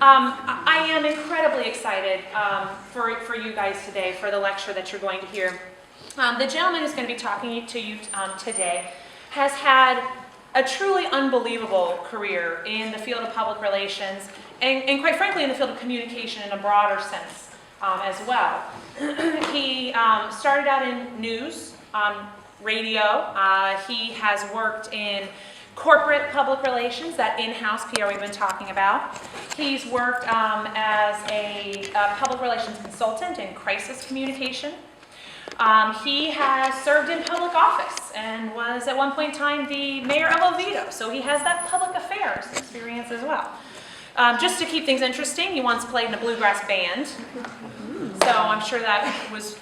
I am incredibly excited for you guys today, for the lecture that you're going to hear. The gentleman who's going to be talking to you today has had a truly unbelievable career in the field of public relations and quite frankly in the field of communication in a broader sense as well. He started out in news, radio. He has worked in corporate public relations, that in-house PR we've been talking about. He's worked as a public relations consultant in crisis communication. He has served in public office and was at one point in time the mayor of Oviedo, so he has that public affairs experience as well. Just to keep things interesting, he once played in a bluegrass band, so I'm sure that was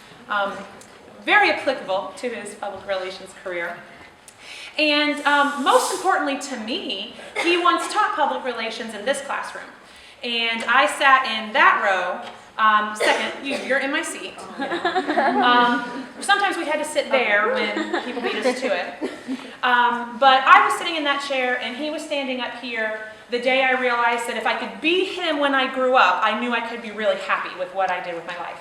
very applicable to his public relations career. And most importantly to me, he once taught public relations in this classroom. And I sat in that row, second, you're in my seat. Sometimes we had to sit there when people beat us to it. But I was sitting in that chair and he was standing up here the day I realized that if I could be him when I grew up, I knew I could be really happy with what I did with my life.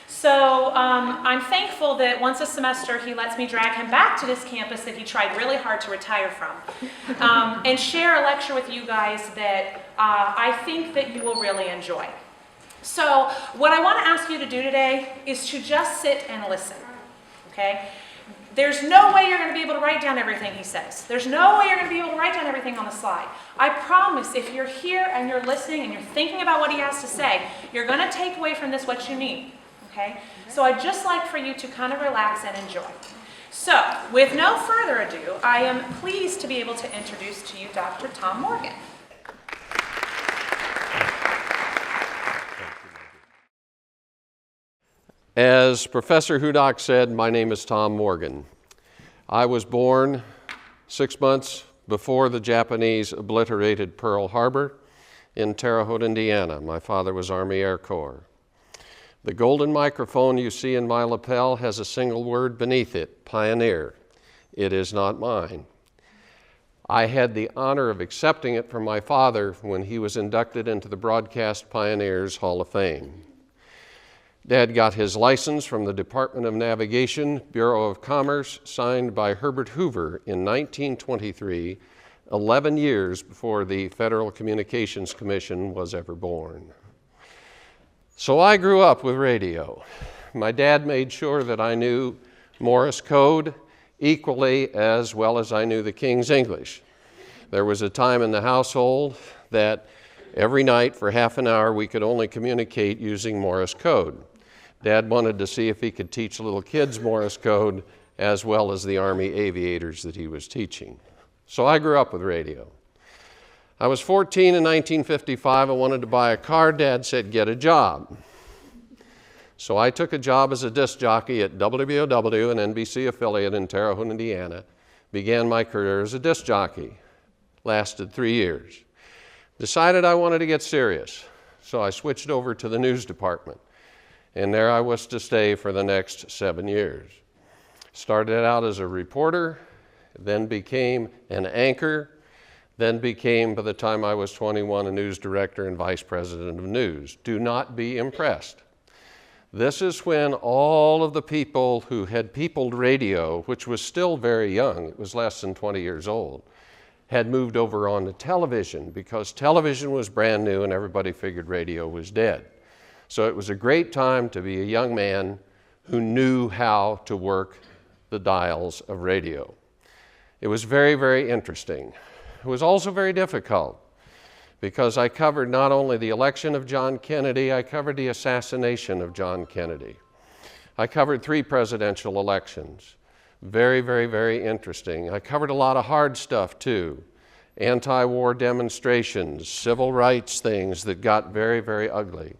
So I'm thankful that once a semester he lets me drag him back to this campus that he tried really hard to retire from and share a lecture with you guys that I think that you will really enjoy. So what I want to ask you to do today is to just sit and listen, okay? There's no way you're going to be able to write down everything he says. There's no way you're going to be able to write down everything on the slide. I promise if you're here and you're listening and you're thinking about what he has to say, you're going to take away from this what you need. Okay? So I'd just like for you to kind of relax and enjoy. So, with no further ado, I am pleased to be able to introduce to you Dr. Tom Morgan. As Professor Hudak said, my name is Tom Morgan. I was born 6 months before the Japanese obliterated Pearl Harbor in Terre Haute, Indiana. My father was Army Air Corps. The golden microphone you see in my lapel has a single word beneath it, pioneer. It is not mine. I had the honor of accepting it from my father when he was inducted into the Broadcast Pioneers Hall of Fame. Dad got his license from the Department of Navigation, Bureau of Commerce, signed by Herbert Hoover in 1923, 11 years before the Federal Communications Commission was ever born. So I grew up with radio. My dad made sure that I knew Morse code equally as well as I knew the King's English. There was a time in the household that every night for half an hour we could only communicate using Morse code. Dad wanted to see if he could teach little kids Morse code as well as the Army aviators that he was teaching. So I grew up with radio. I was 14 in 1955. I wanted to buy a car. Dad said, get a job. So I took a job as a disc jockey at WBOW, an NBC affiliate in Terre Haute, Indiana. Began my career as a disc jockey. Lasted 3 years. Decided I wanted to get serious. So I switched over to the news department. And there I was to stay for the next 7 years. Started out as a reporter, then became an anchor, then became, by the time I was 21, a news director and vice president of news. Do not be impressed. This is when all of the people who had peopled radio, which was still very young, it was less than 20 years old, had moved over onto television because television was brand new and everybody figured radio was dead. So it was a great time to be a young man who knew how to work the dials of radio. It was very, very interesting. It was also very difficult because I covered not only the election of John Kennedy, I covered the assassination of John Kennedy. I covered 3 presidential elections. Very, very, very interesting. I covered a lot of hard stuff too. Anti-war demonstrations, civil rights things that got very, very ugly.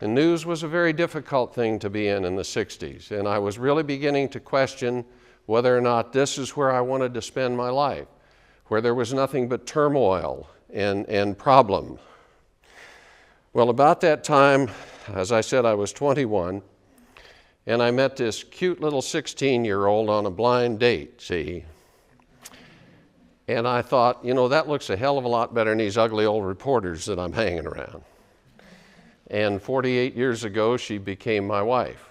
And news was a very difficult thing to be in the 60s, and I was really beginning to question whether or not this is where I wanted to spend my life, where there was nothing but turmoil and problem. Well, about that time, as I said, I was 21, and I met this cute little 16-year-old on a blind date, see? And I thought, you know, that looks a hell of a lot better than these ugly old reporters that I'm hanging around. And 48 years ago, she became my wife.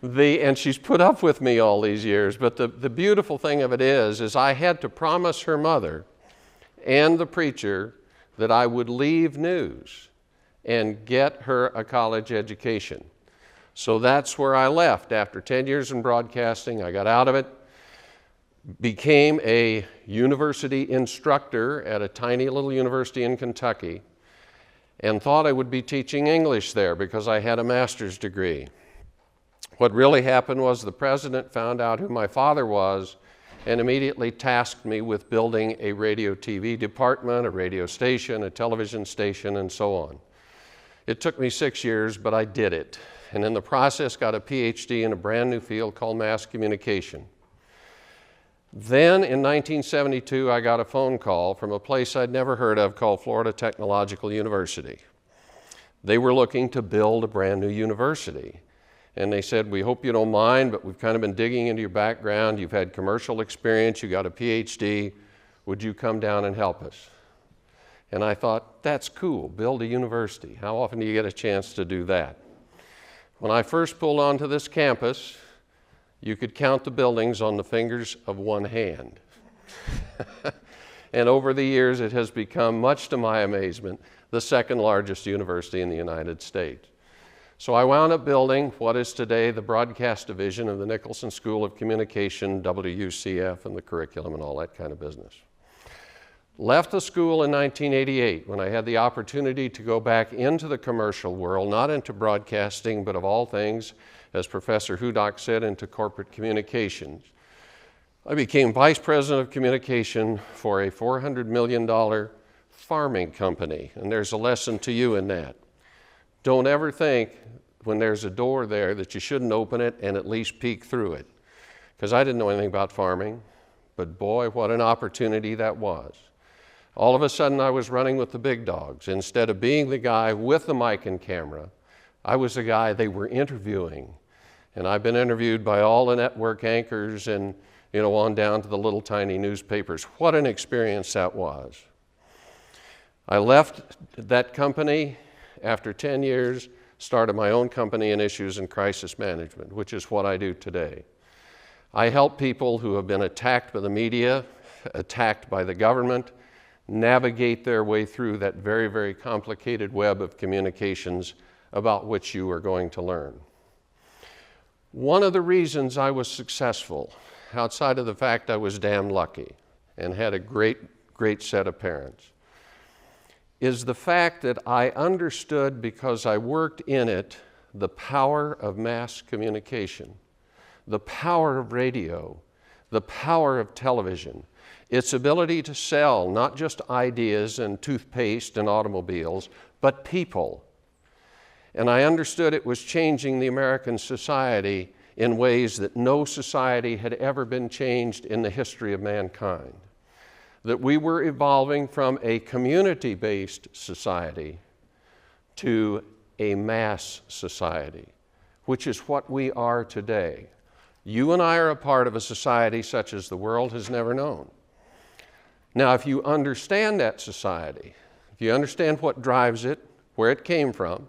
And she's put up with me all these years, but the beautiful thing of it is I had to promise her mother and the preacher that I would leave news and get her a college education. So that's where I left. After 10 years in broadcasting, I got out of it, became a university instructor at a tiny little university in Kentucky, and thought I would be teaching English there because I had a master's degree. What really happened was the president found out who my father was and immediately tasked me with building a radio TV department, a radio station, a television station, and so on. It took me 6 years, but I did it. And in the process got a PhD in a brand new field called mass communication. Then in 1972, I got a phone call from a place I'd never heard of called Florida Technological University. They were looking to build a brand new university. And they said, we hope you don't mind, but we've kind of been digging into your background. You've had commercial experience, you got a PhD. Would you come down and help us? And I thought, that's cool, build a university. How often do you get a chance to do that? When I first pulled onto this campus, you could count the buildings on the fingers of one hand. And over the years, it has become, much to my amazement, the second largest university in the United States. So I wound up building what is today the broadcast division of the Nicholson School of Communication, WUCF, and the curriculum and all that kind of business. Left the school in 1988 when I had the opportunity to go back into the commercial world, not into broadcasting, but of all things, as Professor Hudak said, into corporate communications. I became Vice President of Communication for a $400 million farming company, and there's a lesson to you in that. Don't ever think when there's a door there that you shouldn't open it and at least peek through it. Because I didn't know anything about farming, but boy, what an opportunity that was. All of a sudden I was running with the big dogs. Instead of being the guy with the mic and camera, I was the guy they were interviewing. And I've been interviewed by all the network anchors and on down to the little tiny newspapers. What an experience that was. I left that company after 10 years, started my own company in issues and crisis management, which is what I do today. I help people who have been attacked by the media, attacked by the government, navigate their way through that very, very complicated web of communications about which you are going to learn. One of the reasons I was successful, outside of the fact I was damn lucky and had a great set of parents, is the fact that I understood, because I worked in it, the power of mass communication, the power of radio, the power of television, its ability to sell not just ideas and toothpaste and automobiles, but people. And I understood it was changing the American society in ways that no society had ever been changed in the history of mankind. That we were evolving from a community-based society to a mass society, which is what we are today. You and I are a part of a society such as the world has never known. Now, if you understand that society, if you understand what drives it, where it came from,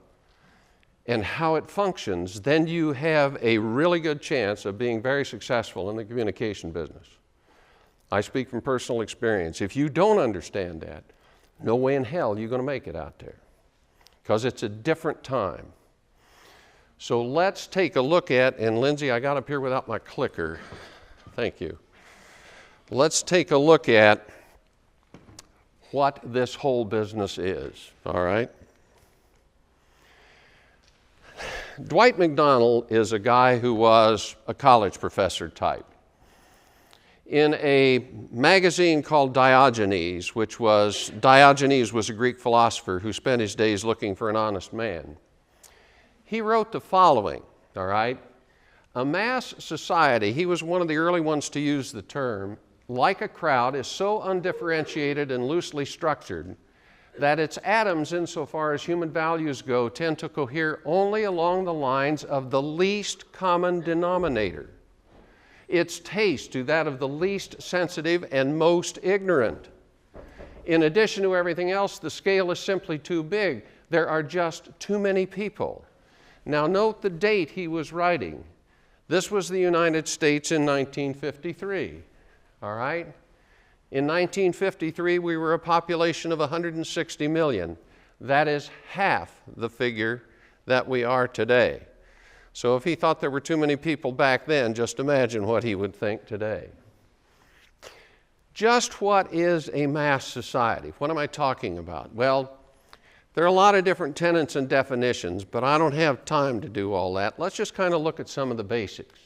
and how it functions, then you have a really good chance of being very successful in the communication business. I speak from personal experience. If you don't understand that, no way in hell you're going to make it out there, because it's a different time. So let's take a look at, and Lindsay, I got up here without my clicker. Thank you. Let's take a look at what this whole business is, all right? Dwight McDonald is a guy who was a college professor type. In a magazine called Diogenes, Diogenes was a Greek philosopher who spent his days looking for an honest man. He wrote the following, all right? A mass society, he was one of the early ones to use the term, like a crowd, is so undifferentiated and loosely structured that its atoms, insofar as human values go, tend to cohere only along the lines of the least common denominator. Its taste to that of the least sensitive and most ignorant. In addition to everything else, the scale is simply too big. There are just too many people. Now note the date he was writing. This was the United States in 1953, all right? In 1953, we were a population of 160 million. That is half the figure that we are today. So if he thought there were too many people back then, just imagine what he would think today. Just what is a mass society? What am I talking about? Well, there are a lot of different tenets and definitions, but I don't have time to do all that. Let's just kind of look at some of the basics.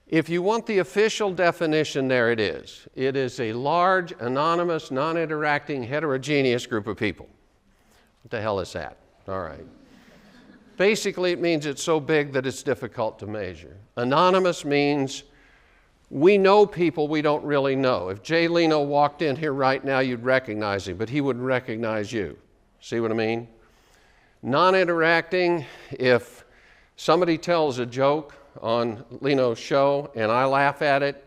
If you want the official definition, there it is. It is a large, anonymous, non-interacting, heterogeneous group of people. What the hell is that? All right. Basically, it means it's so big that it's difficult to measure. Anonymous means we know people we don't really know. If Jay Leno walked in here right now, you'd recognize him, but he wouldn't recognize you. See what I mean? Non-interacting, if somebody tells a joke on Leno's show and I laugh at it,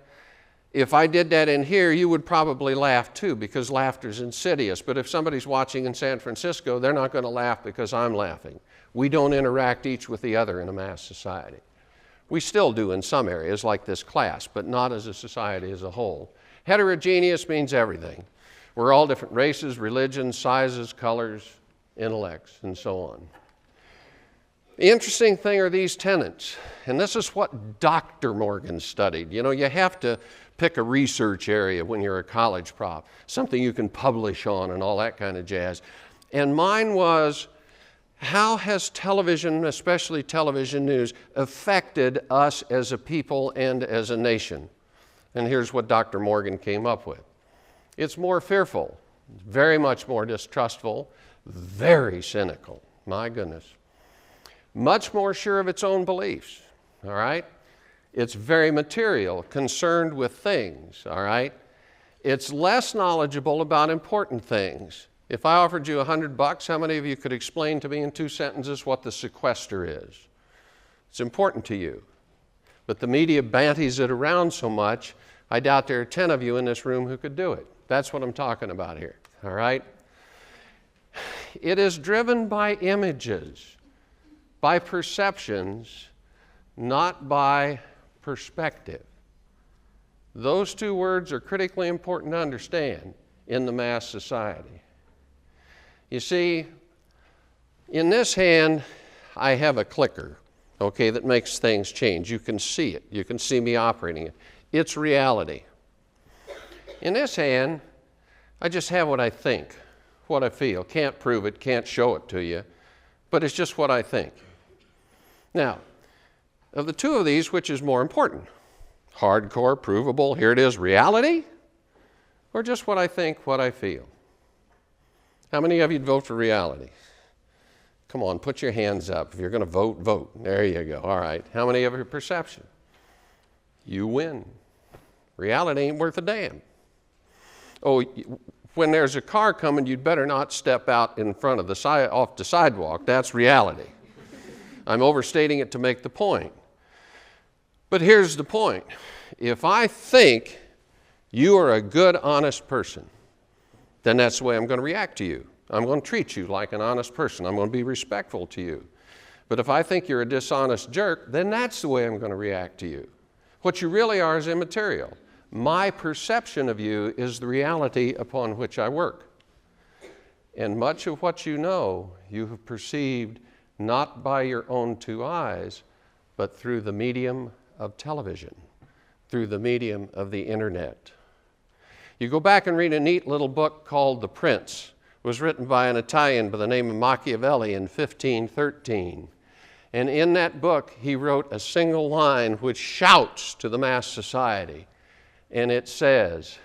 if I did that in here, you would probably laugh too, because laughter's insidious. But if somebody's watching in San Francisco, they're not going to laugh because I'm laughing. We don't interact each with the other in a mass society. We still do in some areas, like this class, but not as a society as a whole. Heterogeneous means everything. We're all different races, religions, sizes, colors, intellects, and so on. The interesting thing are these tenets, and this is what Dr. Morgan studied. You know, you have to pick a research area when you're a college prof, something you can publish on and all that kind of jazz. And mine was, how has television, especially television news, affected us as a people and as a nation? And here's what Dr. Morgan came up with. It's more fearful, very much more distrustful, very cynical, my goodness. Much more sure of its own beliefs, all right? It's very material, concerned with things, all right? It's less knowledgeable about important things. If I offered you $100, how many of you could explain to me in 2 sentences what the sequester is? It's important to you. But the media banties it around so much, I doubt there are 10 of you in this room who could do it. That's what I'm talking about here, all right? It is driven by images, by perceptions, not by perspective. Those 2 words are critically important to understand in the mass society. You see, in this hand, I have a clicker, okay, that makes things change. You can see it. You can see me operating it. It's reality. In this hand, I just have what I think, what I feel. Can't prove it, can't show it to you, but it's just what I think. Now, of the 2 of these, which is more important? Hardcore, provable, here it is, reality? Or just what I think, what I feel? How many of you'd vote for reality? Come on, put your hands up. If you're going to vote, vote. There you go. All right. How many of you perception? You win. Reality ain't worth a damn. Oh, when there's a car coming, you'd better not step out in front of off the sidewalk. That's reality. I'm overstating it to make the point. But here's the point. If I think you are a good, honest person, then that's the way I'm going to react to you. I'm going to treat you like an honest person. I'm going to be respectful to you. But if I think you're a dishonest jerk, then that's the way I'm going to react to you. What you really are is immaterial. My perception of you is the reality upon which I work. And much of what you know, you have perceived not by your own 2 eyes, but through the medium of television, through the medium of the internet. You go back and read a neat little book called The Prince. It was written by an Italian by the name of Machiavelli in 1513. And in that book, he wrote a single line which shouts to the mass society. And it says,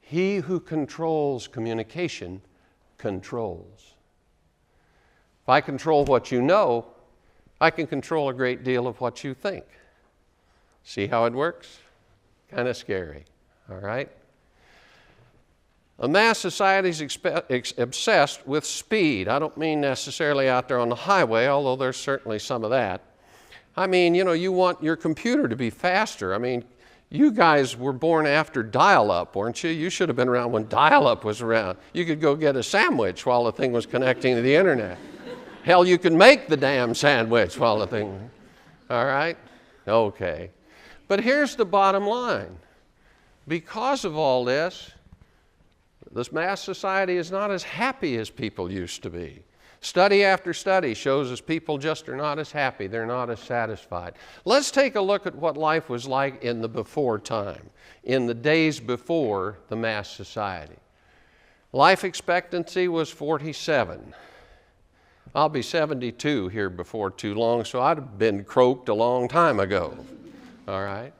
"He who controls communication controls." If I control what you know, I can control a great deal of what you think. See how it works? Kind of scary, all right? A mass society is obsessed with speed. I don't mean necessarily out there on the highway, although there's certainly some of that. I mean, you know, you want your computer to be faster. I mean, You guys were born after dial-up, weren't you? You should have been around when dial-up was around. You could go get a sandwich while the thing was connecting to the internet. Hell, you could make the damn sandwich while the thing, all right? Okay. But here's the bottom line. Because of all this mass society is not as happy as people used to be. Study after study shows us people just are not as happy. They're not as satisfied. Let's take a look at what life was like in the before time, in the days before the mass society. Life expectancy was 47. I'll be 72 here before too long, so I'd have been croaked a long time ago. All right?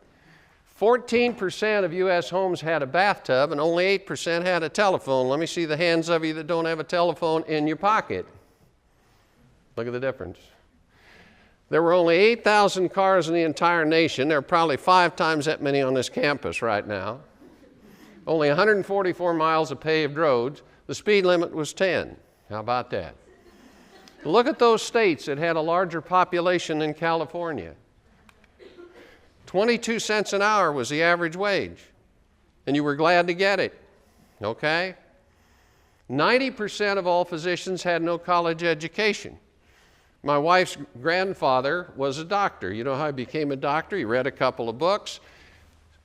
14% of U.S. homes had a bathtub and only 8% had a telephone. Let me see the hands of you that don't have a telephone in your pocket. Look at the difference. There were only 8,000 cars in the entire nation. There are probably 5 times that many on this campus right now. Only 144 miles of paved roads. The speed limit was 10. How about that? Look at those states that had a larger population than California. 22 cents an hour was the average wage, and you were glad to get it, okay? 90% of all physicians had no college education. My wife's grandfather was a doctor. You know how he became a doctor? He read a couple of books,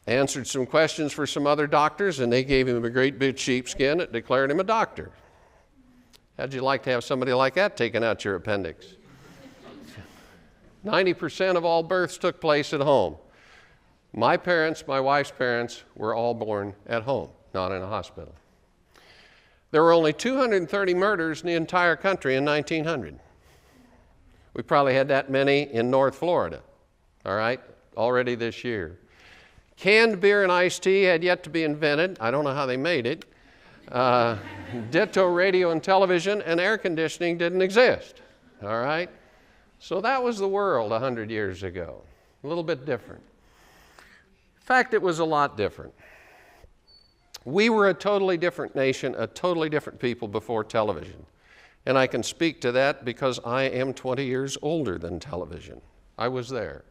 answered some questions for some other doctors, and they gave him a great big sheepskin that declared him a doctor. How'd you like to have somebody like that taking out your appendix? 90% of all births took place at home. My parents, my wife's parents, were all born at home, not in a hospital. There were only 230 murders in the entire country in 1900. We probably had that many in North Florida, all right, already this year. Canned beer and iced tea had yet to be invented. I don't know how they made it. Ditto radio and television and air conditioning didn't exist, all right? So that was the world 100 years ago, a little bit different. In fact, it was a lot different. We were a totally different nation, a totally different people before television. And I can speak to that because I am 20 years older than television. I was there.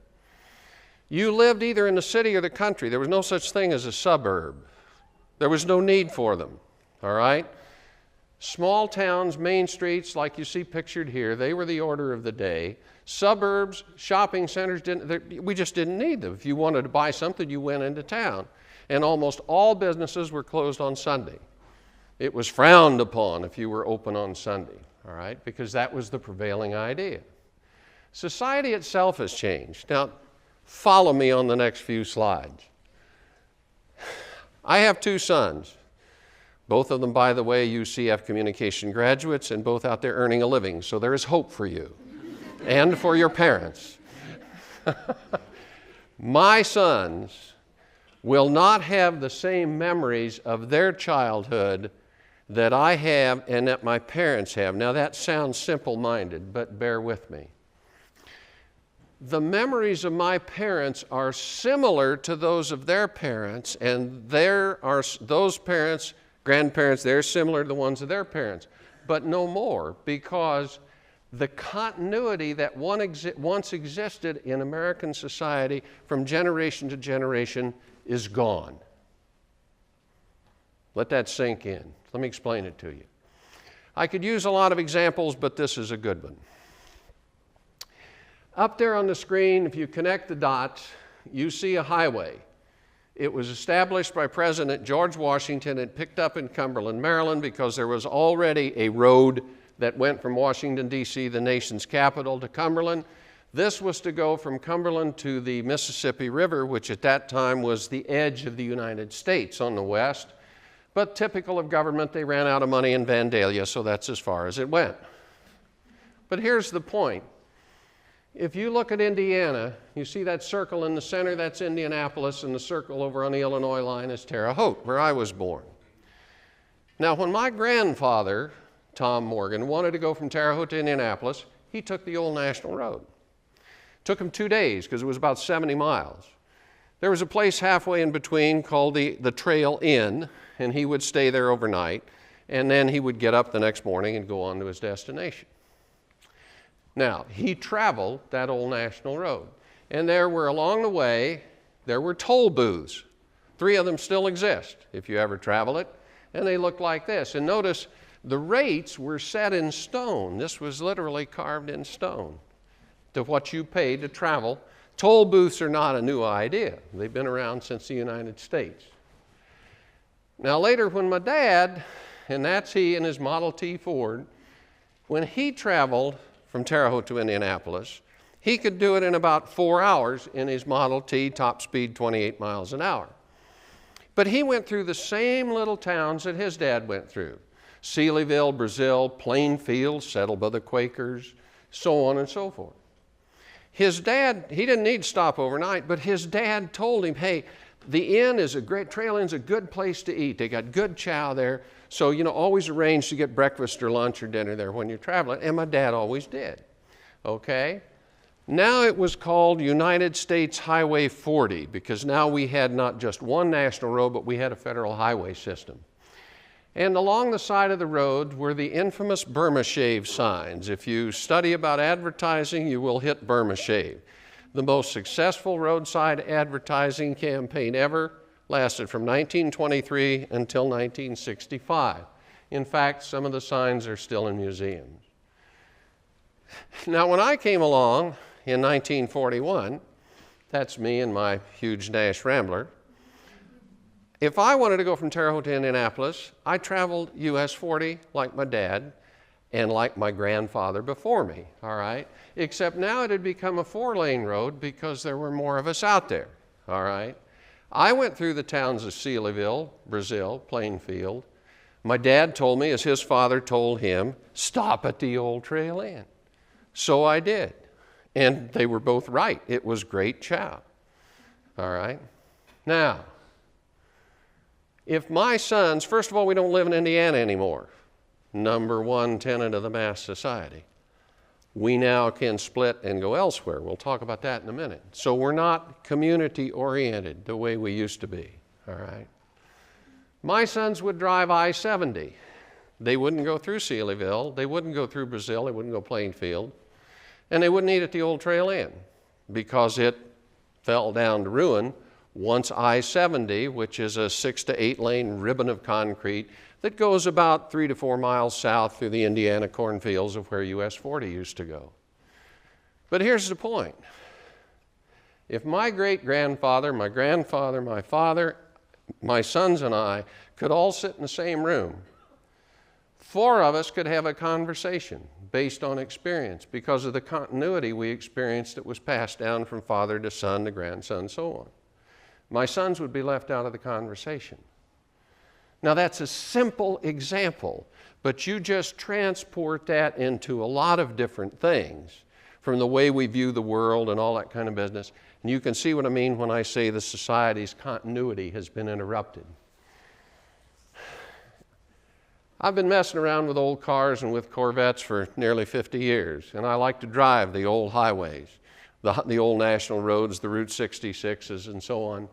You lived either in the city or the country. There was no such thing as a suburb. There was no need for them, all right? Small towns, main streets, like you see pictured here, they were the order of the day. Suburbs, shopping centers, we just didn't need them. If you wanted to buy something, you went into town. And almost all businesses were closed on Sunday. It was frowned upon if you were open on Sunday, all right, because that was the prevailing idea. Society itself has changed. Now, follow me on the next few slides. I have 2 sons. Both of them, by the way, UCF communication graduates, and both out there earning a living, so there is hope for you and for your parents. My sons will not have the same memories of their childhood that I have and that my parents have. Now that sounds simple-minded, but bear with me. The memories of my parents are similar to those of their parents, and there are those parents, grandparents, they're similar to the ones of their parents, but no more, because the continuity that once existed in American society from generation to generation is gone. Let that sink in. Let me explain it to you. I could use a lot of examples, but this is a good one. Up there on the screen, if you connect the dots, you see a highway. It was established by President George Washington and picked up in Cumberland, Maryland, because there was already a road that went from Washington, D.C., the nation's capital, to Cumberland. This was to go from Cumberland to the Mississippi River, which at that time was the edge of the United States on the west. But typical of government, they ran out of money in Vandalia, so that's as far as it went. But here's the point. If you look at Indiana, you see that circle in the center, that's Indianapolis, and the circle over on the Illinois line is Terre Haute, where I was born. Now, when my grandfather, Tom Morgan, wanted to go from Terre Haute to Indianapolis, he took the old National Road. It took him 2 days because it was about 70 miles. There was a place halfway in between called the Trail Inn, and he would stay there overnight, and then he would get up the next morning and go on to his destination. Now, he traveled that old National Road, and there were along the way there were toll booths. 3 of them still exist if you ever travel it, and they look like this. And notice the rates were set in stone. This was literally carved in stone to what you paid to travel. Toll booths are not a new idea. They've been around since the United States. Now later when my dad, and that's he in his Model T Ford, when he traveled from Terre Haute to Indianapolis, he could do it in about 4 hours in his Model T, top speed 28 miles an hour. But he went through the same little towns that his dad went through. Sealyville, Brazil, Plainfield, settled by the Quakers, so on and so forth. His dad, he didn't need to stop overnight, but his dad told him, hey, the inn is a great, Trail Inn's a good place to eat. They got good chow there. So, always arrange to get breakfast or lunch or dinner there when you're traveling. And my dad always did. Okay? Now it was called United States Highway 40 because now we had not just one national road, but we had a federal highway system. And along the side of the road were the infamous Burma Shave signs. If you study about advertising, you will hit Burma Shave. The most successful roadside advertising campaign ever lasted from 1923 until 1965. In fact, some of the signs are still in museums. Now, when I came along in 1941, that's me and my huge Nash Rambler, if I wanted to go from Terre Haute to Indianapolis, I traveled US 40 like my dad and like my grandfather before me, all right? Except now it had become a 4-lane road because there were more of us out there, all right? I went through the towns of Sealyville, Brazil, Plainfield. My dad told me, as his father told him, stop at the old Trail Inn. So I did. And they were both right. It was great chow, all right? Now, if my sons, first of all, we don't live in Indiana anymore. Number 1 tenet of the mass society. We now can split and go elsewhere. We'll talk about that in a minute. So we're not community-oriented the way we used to be, all right? My sons would drive I-70. They wouldn't go through Sealyville. They wouldn't go through Brazil. They wouldn't go Plainfield. And they wouldn't eat at the old Trail Inn because it fell down to ruin once I-70, which is a 6 to 8 lane ribbon of concrete that goes about 3 to 4 miles south through the Indiana cornfields of where US 40 used to go. But here's the point. If my great-grandfather, my grandfather, my father, my sons and I could all sit in the same room, 4 of us could have a conversation based on experience because of the continuity we experienced that was passed down from father to son to grandson, so on. My sons would be left out of the conversation. Now that's a simple example, but you just transport that into a lot of different things from the way we view the world and all that kind of business. And you can see what I mean when I say the society's continuity has been interrupted. I've been messing around with old cars and with Corvettes for nearly 50 years, and I like to drive the old highways, the old national roads, the Route 66s and so on.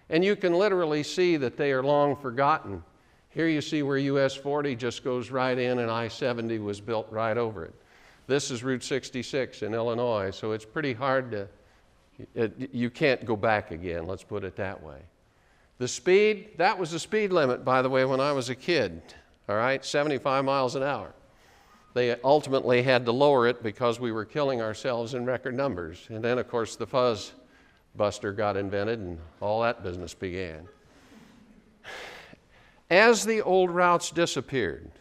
And you can literally see that they are long forgotten. Here you see where US 40 just goes right in and I-70 was built right over it. This is Route 66 in Illinois, so it's pretty hard to, you can't go back again, let's put it that way. The speed, that was the speed limit, by the way, when I was a kid, all right, 75 miles an hour. They ultimately had to lower it because we were killing ourselves in record numbers. And then, of course, the fuzz buster got invented and all that business began. As the old routes disappeared,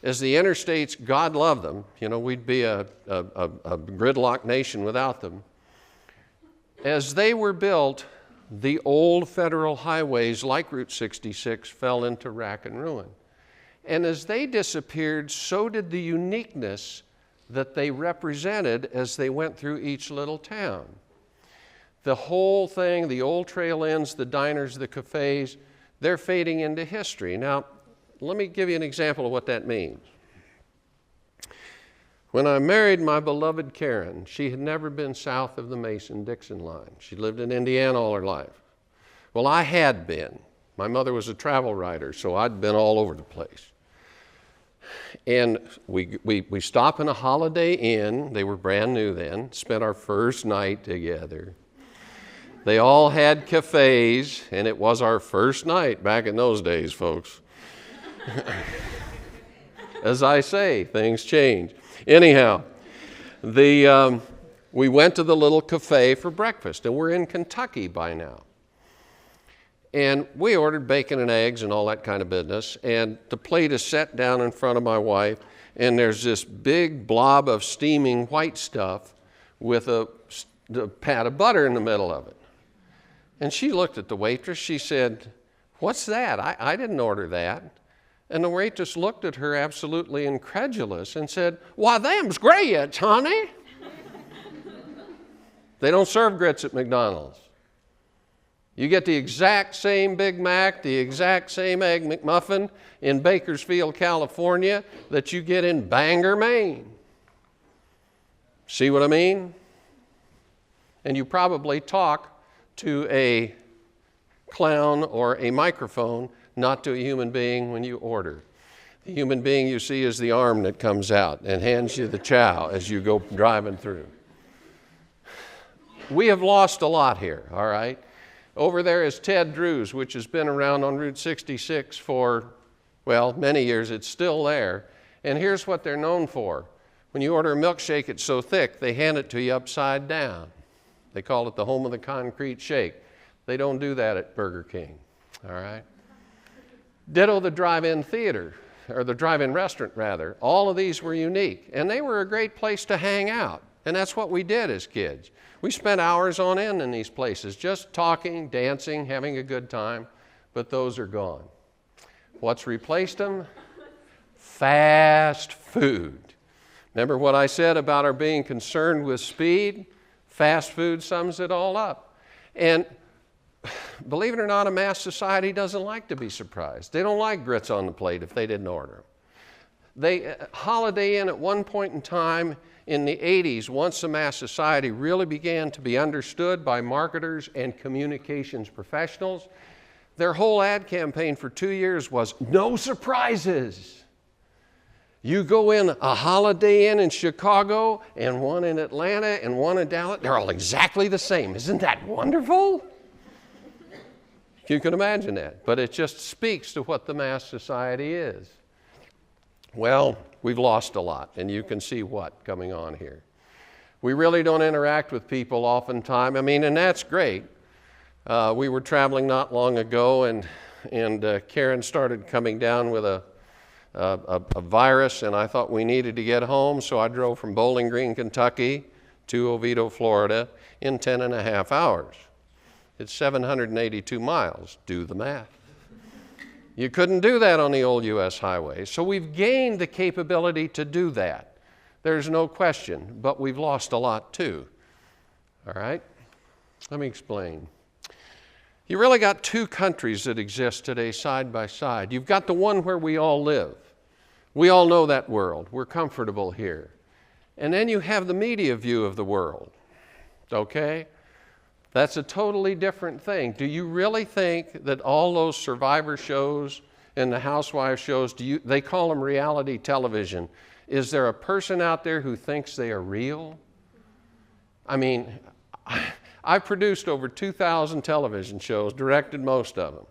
as the interstates, God love them, we'd be a gridlock nation without them. As they were built, the old federal highways like Route 66 fell into rack and ruin. And as they disappeared, so did the uniqueness that they represented as they went through each little town. The whole thing, the old Trail Inns, the diners, the cafes, they're fading into history. Now, let me give you an example of what that means. When I married my beloved Karen, she had never been south of the Mason-Dixon line. She lived in Indiana all her life. Well, I had been. My mother was a travel writer, so I'd been all over the place. And we stopped in a Holiday Inn. They were brand new then. Spent our first night together. They all had cafes, and it was our first night back in those days, folks. As I say, things change. Anyhow, we went to the little cafe for breakfast, and we're in Kentucky by now. And we ordered bacon and eggs and all that kind of business, and the plate is set down in front of my wife, and there's this big blob of steaming white stuff with a pat of butter in the middle of it. And she looked at the waitress. She said, "What's that? I didn't order that." And the waitress looked at her absolutely incredulous and said, "Why, them's grits, honey." They don't serve grits at McDonald's. You get the exact same Big Mac, the exact same Egg McMuffin in Bakersfield, California that you get in Bangor, Maine. See what I mean? And you probably talk to a clown or a microphone, not to a human being when you order. The human being you see is the arm that comes out and hands you the chow as you go driving through. We have lost a lot here, all right? Over there is Ted Drew's, which has been around on Route 66 for, well, many years. It's still there. And here's what they're known for. When you order a milkshake, it's so thick, they hand it to you upside down. They call it the home of the concrete shake. They don't do that at Burger King, all right? Ditto the drive-in theater, or the drive-in restaurant, rather. All of these were unique, and they were a great place to hang out. And that's what we did as kids. We spent hours on end in these places, just talking, dancing, having a good time, but those are gone. What's replaced them? Fast food. Remember what I said about our being concerned with speed? Fast food sums it all up. And believe it or not, a mass society doesn't like to be surprised. They don't like grits on the plate if they didn't order them. Holiday Inn at one point in time in the 80s, once the mass society really began to be understood by marketers and communications professionals, their whole ad campaign for 2 years was no surprises. You go in a Holiday Inn in Chicago and one in Atlanta and one in Dallas, they're all exactly the same. Isn't that wonderful? You can imagine that, but it just speaks to what the mass society is. Well, we've lost a lot, and you can see what coming on here. We really don't interact with people oftentimes. I mean, and that's great. We were traveling not long ago, and Karen started coming down with a virus, and I thought we needed to get home, so I drove from Bowling Green, Kentucky to Oviedo, Florida in 10.5 hours. It's 782 miles. Do the math. You couldn't do that on the old U.S. highway. So we've gained the capability to do that. There's no question, but we've lost a lot too. All right? Let me explain. You really got two countries that exist today side by side. You've got the one where we all live. We all know that world. We're comfortable here. And then you have the media view of the world. Okay? That's a totally different thing. Do you really think that all those survivor shows and the housewife shows, they call them reality television. Is there a person out there who thinks they are real? I mean, I've produced over 2,000 television shows, directed most of them.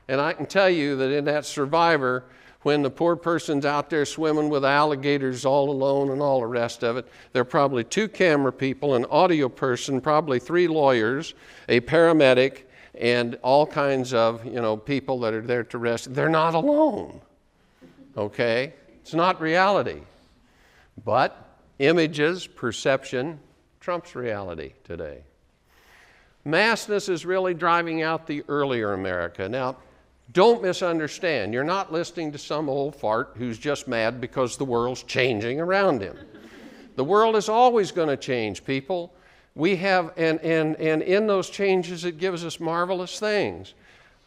And I can tell you that in that Survivor, when the poor person's out there swimming with alligators all alone and all the rest of it, there are probably 2 camera people, an audio person, probably 3 lawyers, a paramedic, and all kinds of, people that are there to rescue. They're not alone, okay? It's not reality. But images, perception, trumps reality today. Massness is really driving out the earlier America. Now, don't misunderstand. You're not listening to some old fart who's just mad because the world's changing around him. The world is always going to change, people. We have, and in those changes, it gives us marvelous things.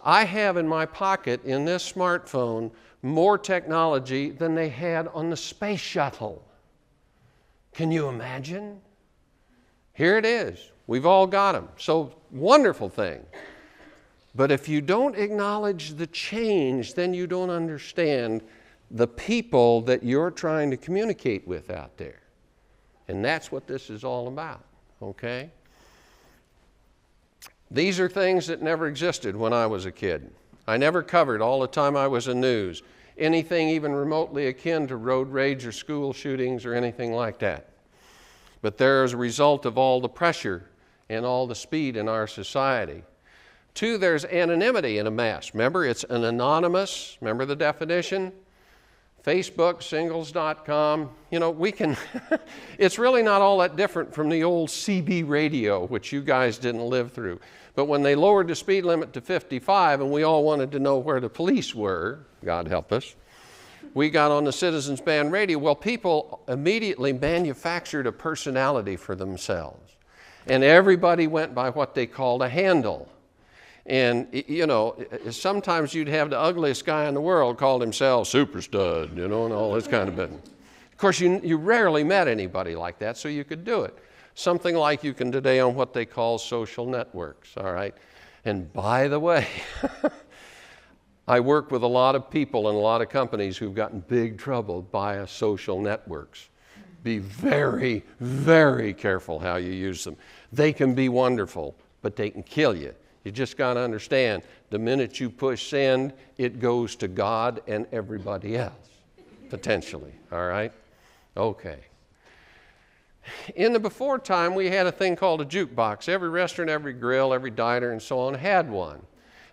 I have in my pocket, in this smartphone, more technology than they had on the space shuttle. Can you imagine? Here it is. We've all got them. So, wonderful thing. But if you don't acknowledge the change, then you don't understand the people that you're trying to communicate with out there. And that's what this is all about, okay? These are things that never existed when I was a kid. I never covered, all the time I was in news, anything even remotely akin to road rage or school shootings or anything like that. But they're as a result of all the pressure and all the speed in our society. 2, there's anonymity in a mass. Remember, it's an anonymous, remember the definition? Facebook, singles.com, we can, it's really not all that different from the old CB radio, which you guys didn't live through. But when they lowered the speed limit to 55 and we all wanted to know where the police were, God help us, we got on the Citizens Band radio. Well, people immediately manufactured a personality for themselves. And everybody went by what they called a handle. And, sometimes you'd have the ugliest guy in the world called himself Super Stud, and all this kind of business. Of course, you rarely met anybody like that, so you could do it. Something like you can today on what they call social networks, all right? And by the way, I work with a lot of people and a lot of companies who've gotten big trouble via social networks. Be very, very careful how you use them. They can be wonderful, but they can kill you. You just got to understand, the minute you push send, it goes to God and everybody else, potentially, all right? Okay. In the before time, we had a thing called a jukebox. Every restaurant, every grill, every diner, and so on had one.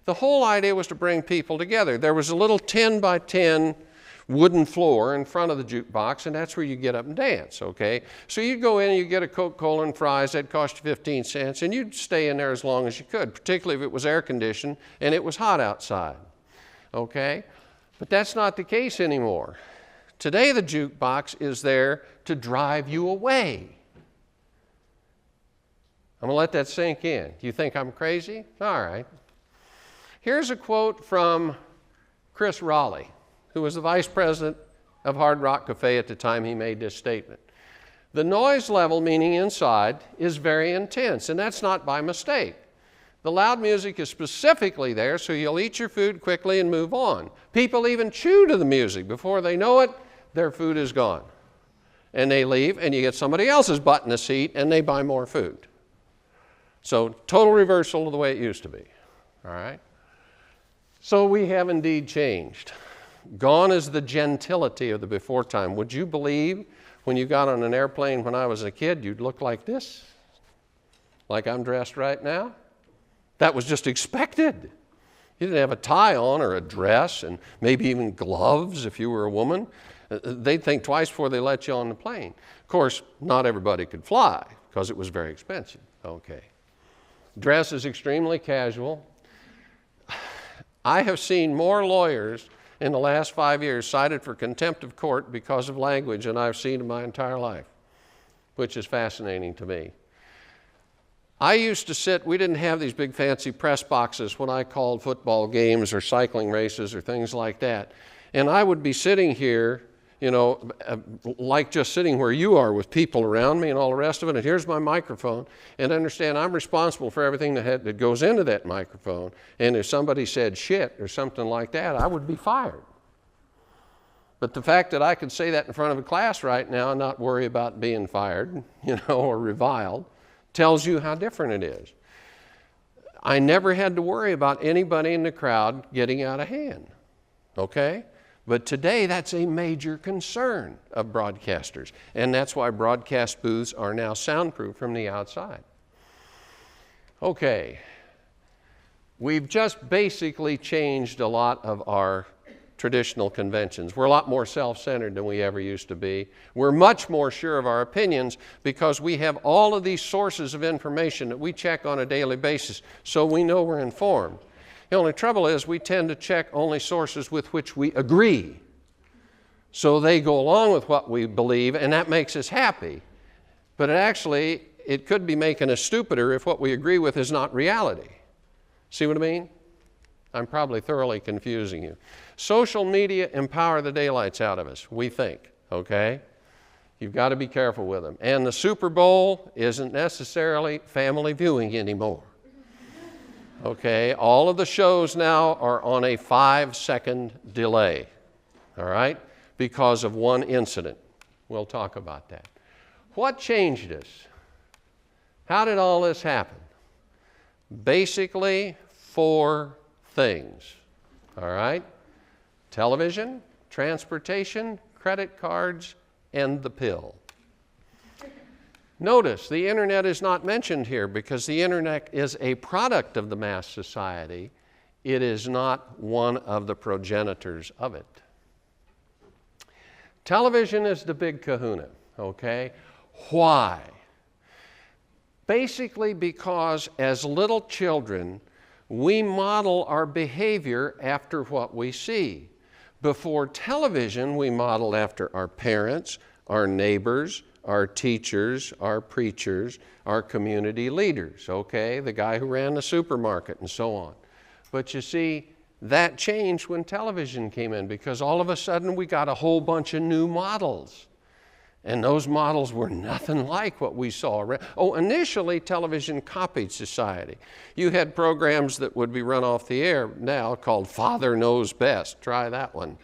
The whole idea was to bring people together. There was a little 10 by 10 wooden floor in front of the jukebox, and that's where you get up and dance, okay? So you'd go in and you'd get a Coca-Cola and fries. That'd cost you 15 cents, and you'd stay in there as long as you could, particularly if it was air-conditioned and it was hot outside, okay? But that's not the case anymore. Today, the jukebox is there to drive you away. I'm going to let that sink in. You think I'm crazy? All right. Here's a quote from Chris Raleigh, who was the vice president of Hard Rock Cafe at the time he made this statement. The noise level, meaning inside, is very intense, and that's not by mistake. The loud music is specifically there so you'll eat your food quickly and move on. People even chew to the music. Before they know it, their food is gone. And they leave, and you get somebody else's butt in the seat, and they buy more food. So total reversal of the way it used to be, all right? So we have indeed changed. Gone is the gentility of the before time. Would you believe when you got on an airplane when I was a kid, you'd look like this? Like I'm dressed right now? That was just expected. You didn't have a tie on or a dress and maybe even gloves if you were a woman. They'd think twice before they let you on the plane. Of course, not everybody could fly because it was very expensive. Okay. Dress is extremely casual. I have seen more lawyers in the last 5 years cited for contempt of court because of language than I've seen in my entire life, which is fascinating to me. I used to sit, we didn't have these big fancy press boxes when I called football games or cycling races or things like that. And I would be sitting here, like just sitting where you are with people around me and all the rest of it, and here's my microphone, and understand I'm responsible for everything that goes into that microphone, and if somebody said shit or something like that, I would be fired. But the fact that I could say that in front of a class right now and not worry about being fired, or reviled, tells you how different it is. I never had to worry about anybody in the crowd getting out of hand, okay? But today, that's a major concern of broadcasters, and that's why broadcast booths are now soundproof from the outside. Okay, we've just basically changed a lot of our traditional conventions. We're a lot more self-centered than we ever used to be. We're much more sure of our opinions because we have all of these sources of information that we check on a daily basis, so we know we're informed. The only trouble is we tend to check only sources with which we agree. So they go along with what we believe, and that makes us happy. But it could be making us stupider if what we agree with is not reality. See what I mean? I'm probably thoroughly confusing you. Social media empower the daylights out of us, we think, okay? You've got to be careful with them. And the Super Bowl isn't necessarily family viewing anymore. Okay, all of the shows now are on a 5-second delay, all right, because of one incident. We'll talk about that. What changed us? How did all this happen? Basically, 4 things, all right? Television, transportation, credit cards, and the pill. Notice the internet is not mentioned here because the internet is a product of the mass society. It is not one of the progenitors of it. Television is the big kahuna, okay? Why? Basically because as little children, we model our behavior after what we see. Before television, we modeled after our parents, our neighbors, our teachers, our preachers, our community leaders, okay? The guy who ran the supermarket and so on. But you see, that changed when television came in because all of a sudden we got a whole bunch of new models. And those models were nothing like what we saw around. Oh, initially television copied society. You had programs that would be run off the air now called Father Knows Best. Try that one.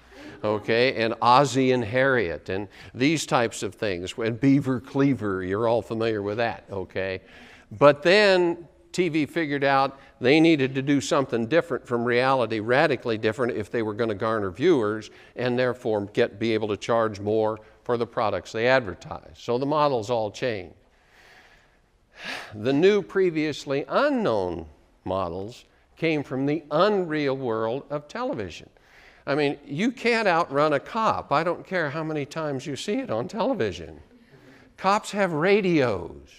Okay, and Ozzie and Harriet and these types of things. And Beaver Cleaver, you're all familiar with that, okay? But then TV figured out they needed to do something different from reality, radically different if they were going to garner viewers and therefore be able to charge more for the products they advertise. So the models all changed. The new previously unknown models came from the unreal world of television. I mean, you can't outrun a cop. I don't care how many times you see it on television. Cops have radios.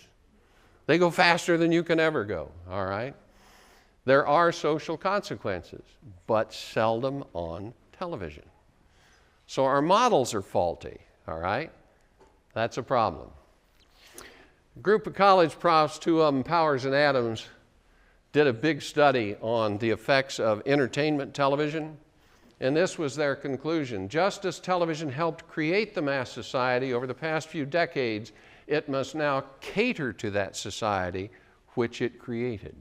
They go faster than you can ever go, all right? There are social consequences, but seldom on television. So our models are faulty, all right? That's a problem. A group of college profs, 2 of them, Powers and Adams, did a big study on the effects of entertainment television, and this was their conclusion. Just as television helped create the mass society over the past few decades, it must now cater to that society which it created.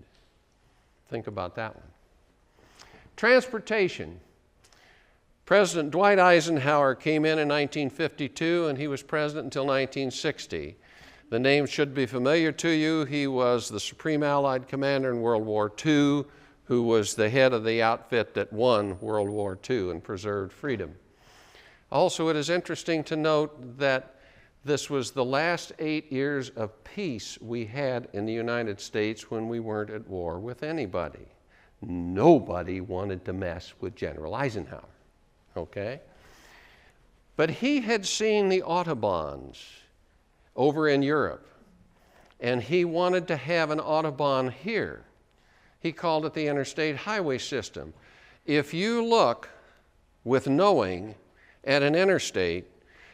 Think about that one. Transportation. President Dwight Eisenhower came in 1952 and he was president until 1960. The name should be familiar to you. He was the Supreme Allied Commander in World War II, who was the head of the outfit that won World War II and preserved freedom. Also, it is interesting to note that this was the last 8 years of peace we had in the United States when we weren't at war with anybody. Nobody wanted to mess with General Eisenhower, okay? But he had seen the Autobahns over in Europe, and he wanted to have an Autobahn here. He called it the Interstate Highway System. If you look with knowing at an interstate,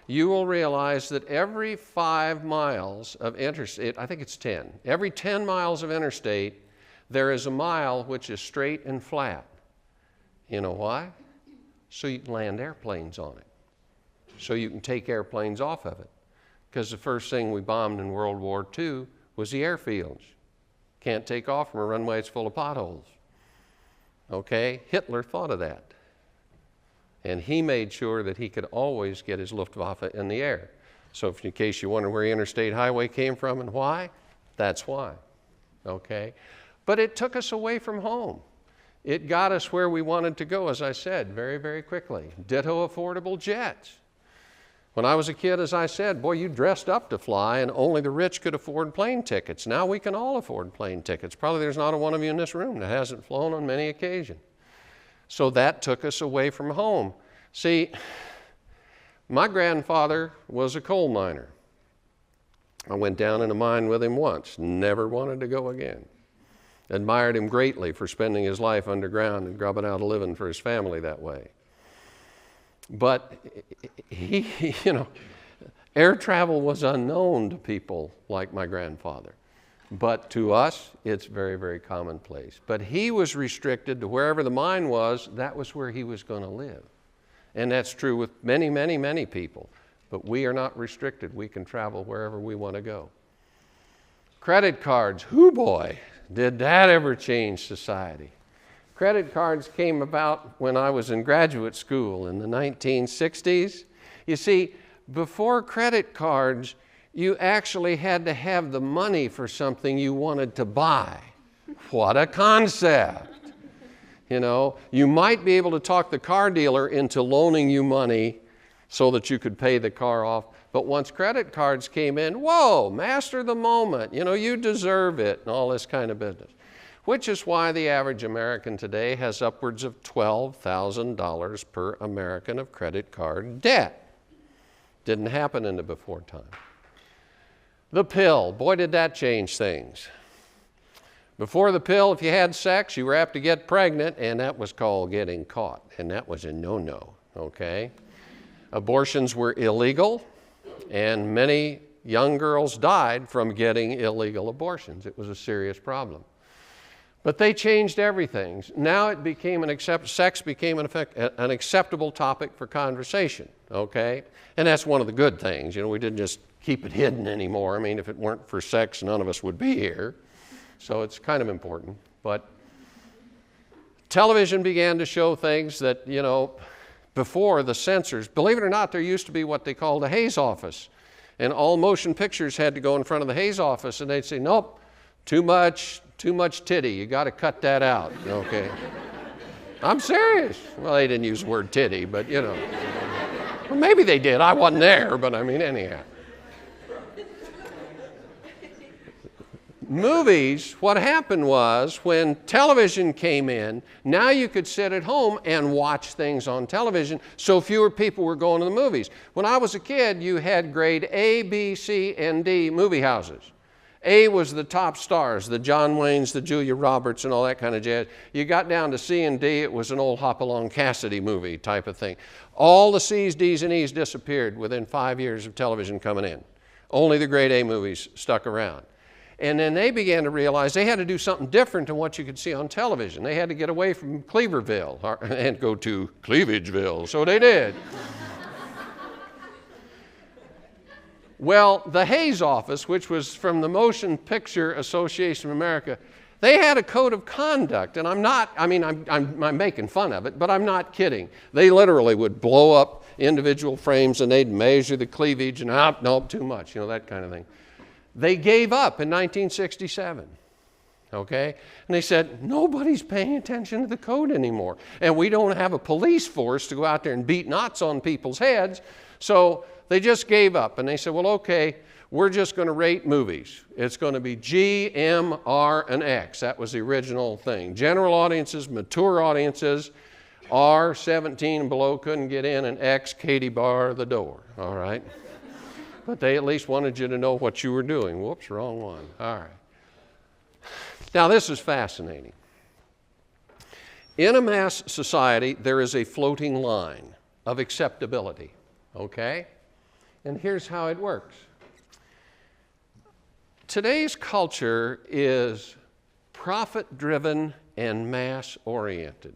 you will realize that every 5 miles of interstate, I think it's 10, every 10 miles of interstate, there is a mile which is straight and flat. You know why? So you can land airplanes on it. So you can take airplanes off of it. Because the first thing we bombed in World War II was the airfields. Can't take off from a runway that's full of potholes. Okay? Hitler thought of that. And he made sure that he could always get his Luftwaffe in the air. So if in case you wonder where the interstate highway came from and why, that's why. Okay? But it took us away from home. It got us where we wanted to go, as I said, very, very quickly. Ditto affordable jets. When I was a kid, as I said, boy, you dressed up to fly and only the rich could afford plane tickets. Now we can all afford plane tickets. Probably there's not a one of you in this room that hasn't flown on many occasions. So that took us away from home. See, my grandfather was a coal miner. I went down in a mine with him once, never wanted to go again. Admired him greatly for spending his life underground and grubbing out a living for his family that way. But he, you know, air travel was unknown to people like my grandfather. But to us, it's very, very commonplace. But he was restricted to wherever the mine was, that was where he was going to live. And that's true with many, many, many people. But we are not restricted. We can travel wherever we want to go. Credit cards, hoo boy, did that ever change society? Credit cards came about when I was in graduate school in the 1960s. You see, before credit cards, you actually had to have the money for something you wanted to buy. What a concept. You know, you might be able to talk the car dealer into loaning you money so that you could pay the car off. But once credit cards came in, whoa, master the moment. You know, you deserve it and all this kind of business. Which is why the average American today has upwards of $12,000 per American of credit card debt. Didn't happen in the before time. The pill, boy, did that change things. Before the pill, if you had sex, you were apt to get pregnant, and that was called getting caught, and that was a no-no, okay? Abortions were illegal, and many young girls died from getting illegal abortions. It was a serious problem. But they changed everything. Now it became sex became an acceptable topic for conversation, okay? And that's one of the good things. You know, we didn't just keep it hidden anymore. I mean, if it weren't for sex, none of us would be here. So it's kind of important. But television began to show things that, you know, before the censors, believe it or not, there used to be what they called a Hays office. And all motion pictures had to go in front of the Hays office, and they'd say, nope, too much titty, you got to cut that out, okay? I'm serious. Well, they didn't use the word titty, but you know. Well, maybe they did. I wasn't there, but I mean, anyhow. Movies, what happened was when television came in, now you could sit at home and watch things on television, so fewer people were going to the movies. When I was a kid, you had grade A, B, C, and D movie houses. A was the top stars, the John Waynes, the Julia Roberts, and all that kind of jazz. You got down to C and D, it was an old Hopalong Cassidy movie type of thing. All the C's, D's, and E's disappeared within 5 years of television coming in. Only the grade A movies stuck around. And then they began to realize they had to do something different than what you could see on television. They had to get away from Cleaverville and go to Cleavageville. So they did. Well, the Hays office, which was from the Motion Picture Association of America, they had a code of conduct. And I'm making fun of it, but I'm not kidding. They literally would blow up individual frames and they'd measure the cleavage and, nope, too much, you know, that kind of thing. They gave up in 1967, okay? And they said, nobody's paying attention to the code anymore. And we don't have a police force to go out there and beat knots on people's heads. So they just gave up. And they said, well, okay, we're just going to rate movies. It's going to be G, M, R, and X. That was the original thing. General audiences, mature audiences, R, 17 and below couldn't get in, and X, Katie bar the door, all right? But they at least wanted you to know what you were doing. Whoops, wrong one. All right. Now, this is fascinating. In a mass society, there is a floating line of acceptability, okay? And here's how it works. Today's culture is profit-driven and mass-oriented.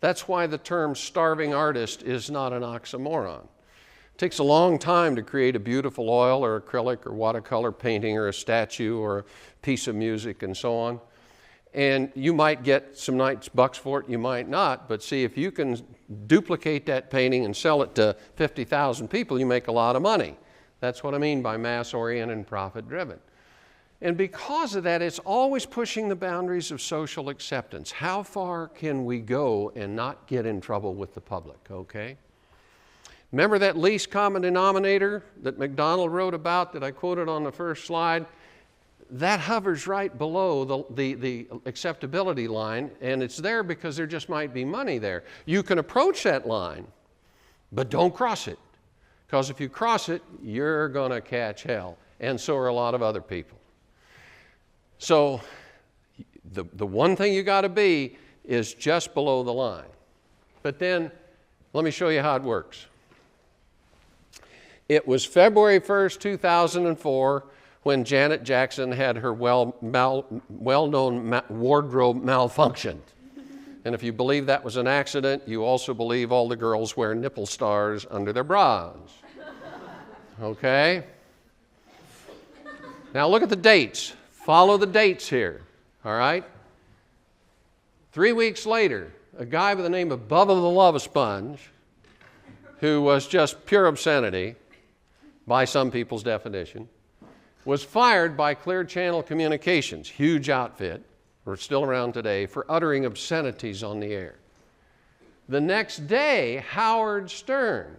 That's why the term starving artist is not an oxymoron. It takes a long time to create a beautiful oil or acrylic or watercolor painting or a statue or a piece of music and so on. And you might get some nice bucks for it, you might not, but see, if you can duplicate that painting and sell it to 50,000 people, you make a lot of money. That's what I mean by mass-oriented and profit-driven. And because of that, it's always pushing the boundaries of social acceptance. How far can we go and not get in trouble with the public, okay? Remember that least common denominator that McDonald wrote about that I quoted on the first slide? That hovers right below the acceptability line, and it's there because there just might be money there. You can approach that line, but don't cross it, because if you cross it, you're going to catch hell, and so are a lot of other people. So the one thing you got to be is just below the line. But then let me show you how it works. It was February 1st, 2004, when Janet Jackson had her well-known wardrobe malfunction. And if you believe that was an accident, you also believe all the girls wear nipple stars under their bras. Okay? Now look at the dates. Follow the dates here, all right? 3 weeks later, a guy by the name of Bubba the Love Sponge, who was just pure obscenity, by some people's definition, was fired by Clear Channel Communications, huge outfit, are still around today, for uttering obscenities on the air. The next day, Howard Stern,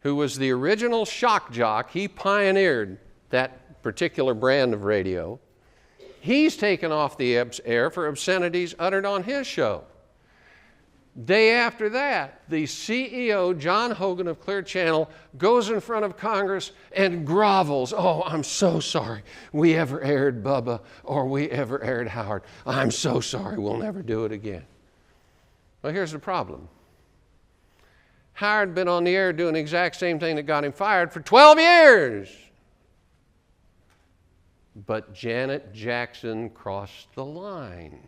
who was the original shock jock, he pioneered that particular brand of radio. He's taken off the air for obscenities uttered on his show. Day after that, the CEO, John Hogan of Clear Channel, goes in front of Congress and grovels. Oh, I'm so sorry we ever aired Bubba or we ever aired Howard. I'm so sorry, we'll never do it again. Well, here's the problem. Howard had been on the air doing the exact same thing that got him fired for 12 years. But Janet Jackson crossed the line.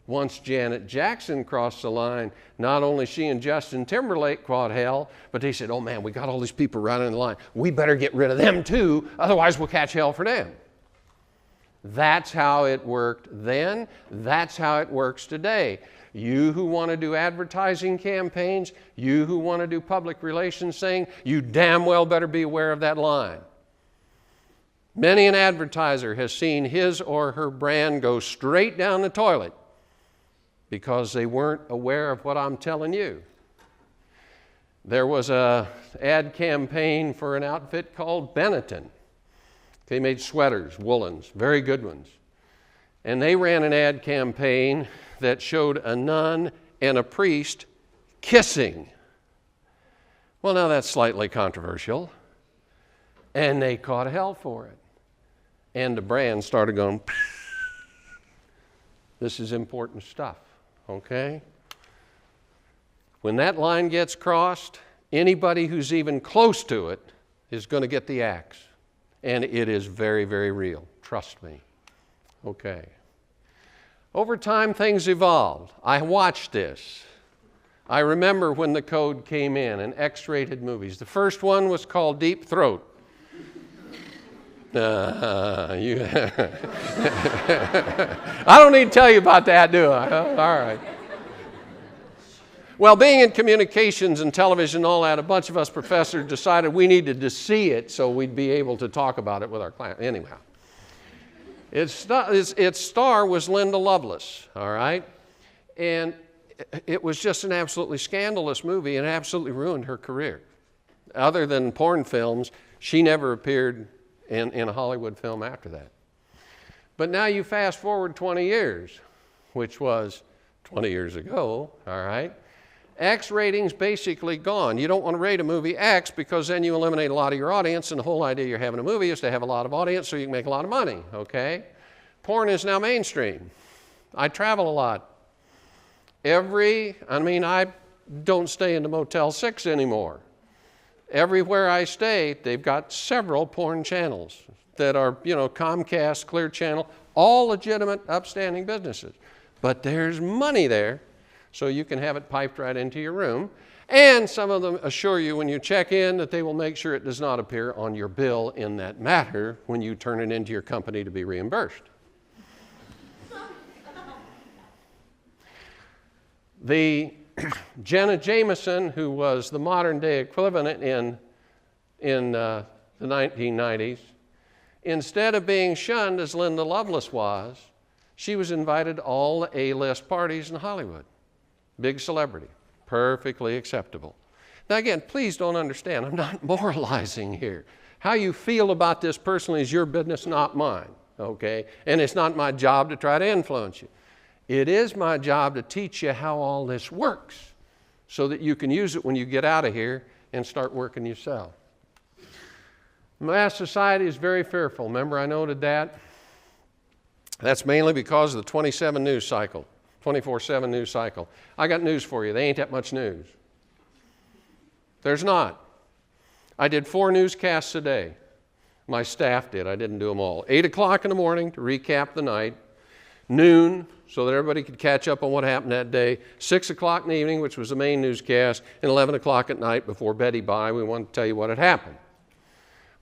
Once Janet Jackson crossed the line, not only she and Justin Timberlake caught hell, but they said, oh man, we got all these people running in the line. We better get rid of them too, otherwise we'll catch hell for them. That's how it worked then. That's how it works today. You who want to do advertising campaigns, you who want to do public relations thing, you damn well better be aware of that line. Many an advertiser has seen his or her brand go straight down the toilet because they weren't aware of what I'm telling you. There was an ad campaign for an outfit called Benetton. They made sweaters, woolens, very good ones. And they ran an ad campaign that showed a nun and a priest kissing. Well, now that's slightly controversial. And they caught hell for it. And the brand started going, this is important stuff. Okay? When that line gets crossed, anybody who's even close to it is going to get the axe. And it is very, very real. Trust me. Okay. Over time, things evolved. I watched this. I remember when the code came in X-rated movies. The first one was called Deep Throat. I don't need to tell you about that, do I? All right. Well, being in communications and television and all that, a bunch of us professors decided we needed to see it so we'd be able to talk about it with our class. Anyhow, its star was Linda Lovelace, all right? And it was just an absolutely scandalous movie and it absolutely ruined her career. Other than porn films, she never appeared in a Hollywood film after that. But now you fast forward 20 years, which was 20 years ago, all right? X rating's basically gone. You don't want to rate a movie X because then you eliminate a lot of your audience, and the whole idea you're having a movie is to have a lot of audience so you can make a lot of money, okay? Porn is now mainstream. I travel a lot. I don't stay in the Motel 6 anymore. Everywhere I stay, they've got several porn channels that are, Comcast, Clear Channel, all legitimate, upstanding businesses. But there's money there, so you can have it piped right into your room. And some of them assure you when you check in that they will make sure it does not appear on your bill in that matter when you turn it into your company to be reimbursed. The Jenna Jameson, who was the modern day equivalent in the 1990s, instead of being shunned as Linda Lovelace was, she was invited to all the A-list parties in Hollywood. Big celebrity, perfectly acceptable. Now again, please don't understand, I'm not moralizing here. How you feel about this personally is your business, not mine, okay? And it's not my job to try to influence you. It is my job to teach you how all this works so that you can use it when you get out of here and start working yourself. Mass society is very fearful. Remember I noted that? That's mainly because of the 24/7 news cycle. I got news for you. They ain't that much news. There's not. I did 4 newscasts a day. My staff did. I didn't do them all. 8 o'clock in the morning to recap the night. Noon, so that everybody could catch up on what happened that day. 6 o'clock in the evening, which was the main newscast. And 11 o'clock at night before Betty Bye, we wanted to tell you what had happened.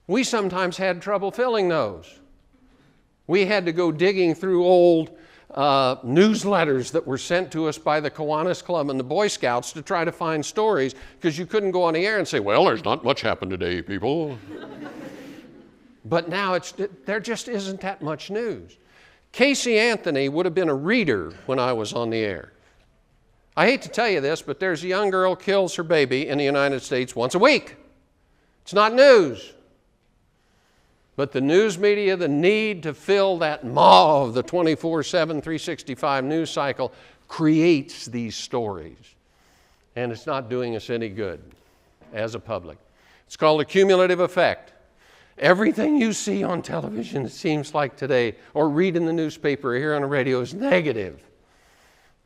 We sometimes had trouble filling those. We had to go digging through old newsletters that were sent to us by the Kiwanis Club and the Boy Scouts to try to find stories, because you couldn't go on the air and say, well, there's not much happened today, people. But now there just isn't that much news. Casey Anthony would have been a reader when I was on the air. I hate to tell you this, but there's a young girl kills her baby in the United States once a week. It's not news. But the news media, the need to fill that maw of the 24/7, 365 news cycle creates these stories. And it's not doing us any good as a public. It's called a cumulative effect. Everything you see on television, it seems like today, or read in the newspaper or hear on the radio is negative.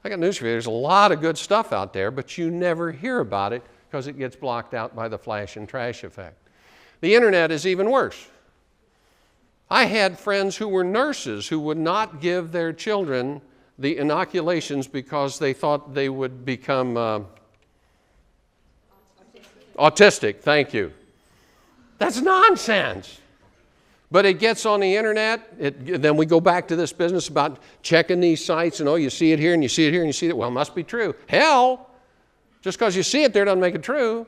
I got news for you. There's a lot of good stuff out there, but you never hear about it because it gets blocked out by the flash and trash effect. The internet is even worse. I had friends who were nurses who would not give their children the inoculations because they thought they would become autistic. Thank you. That's nonsense. But it gets on the internet. Then we go back to this business about checking these sites and, oh, you see it here and you see it here and you see it. Well, it must be true. Hell, just because you see it there doesn't make it true.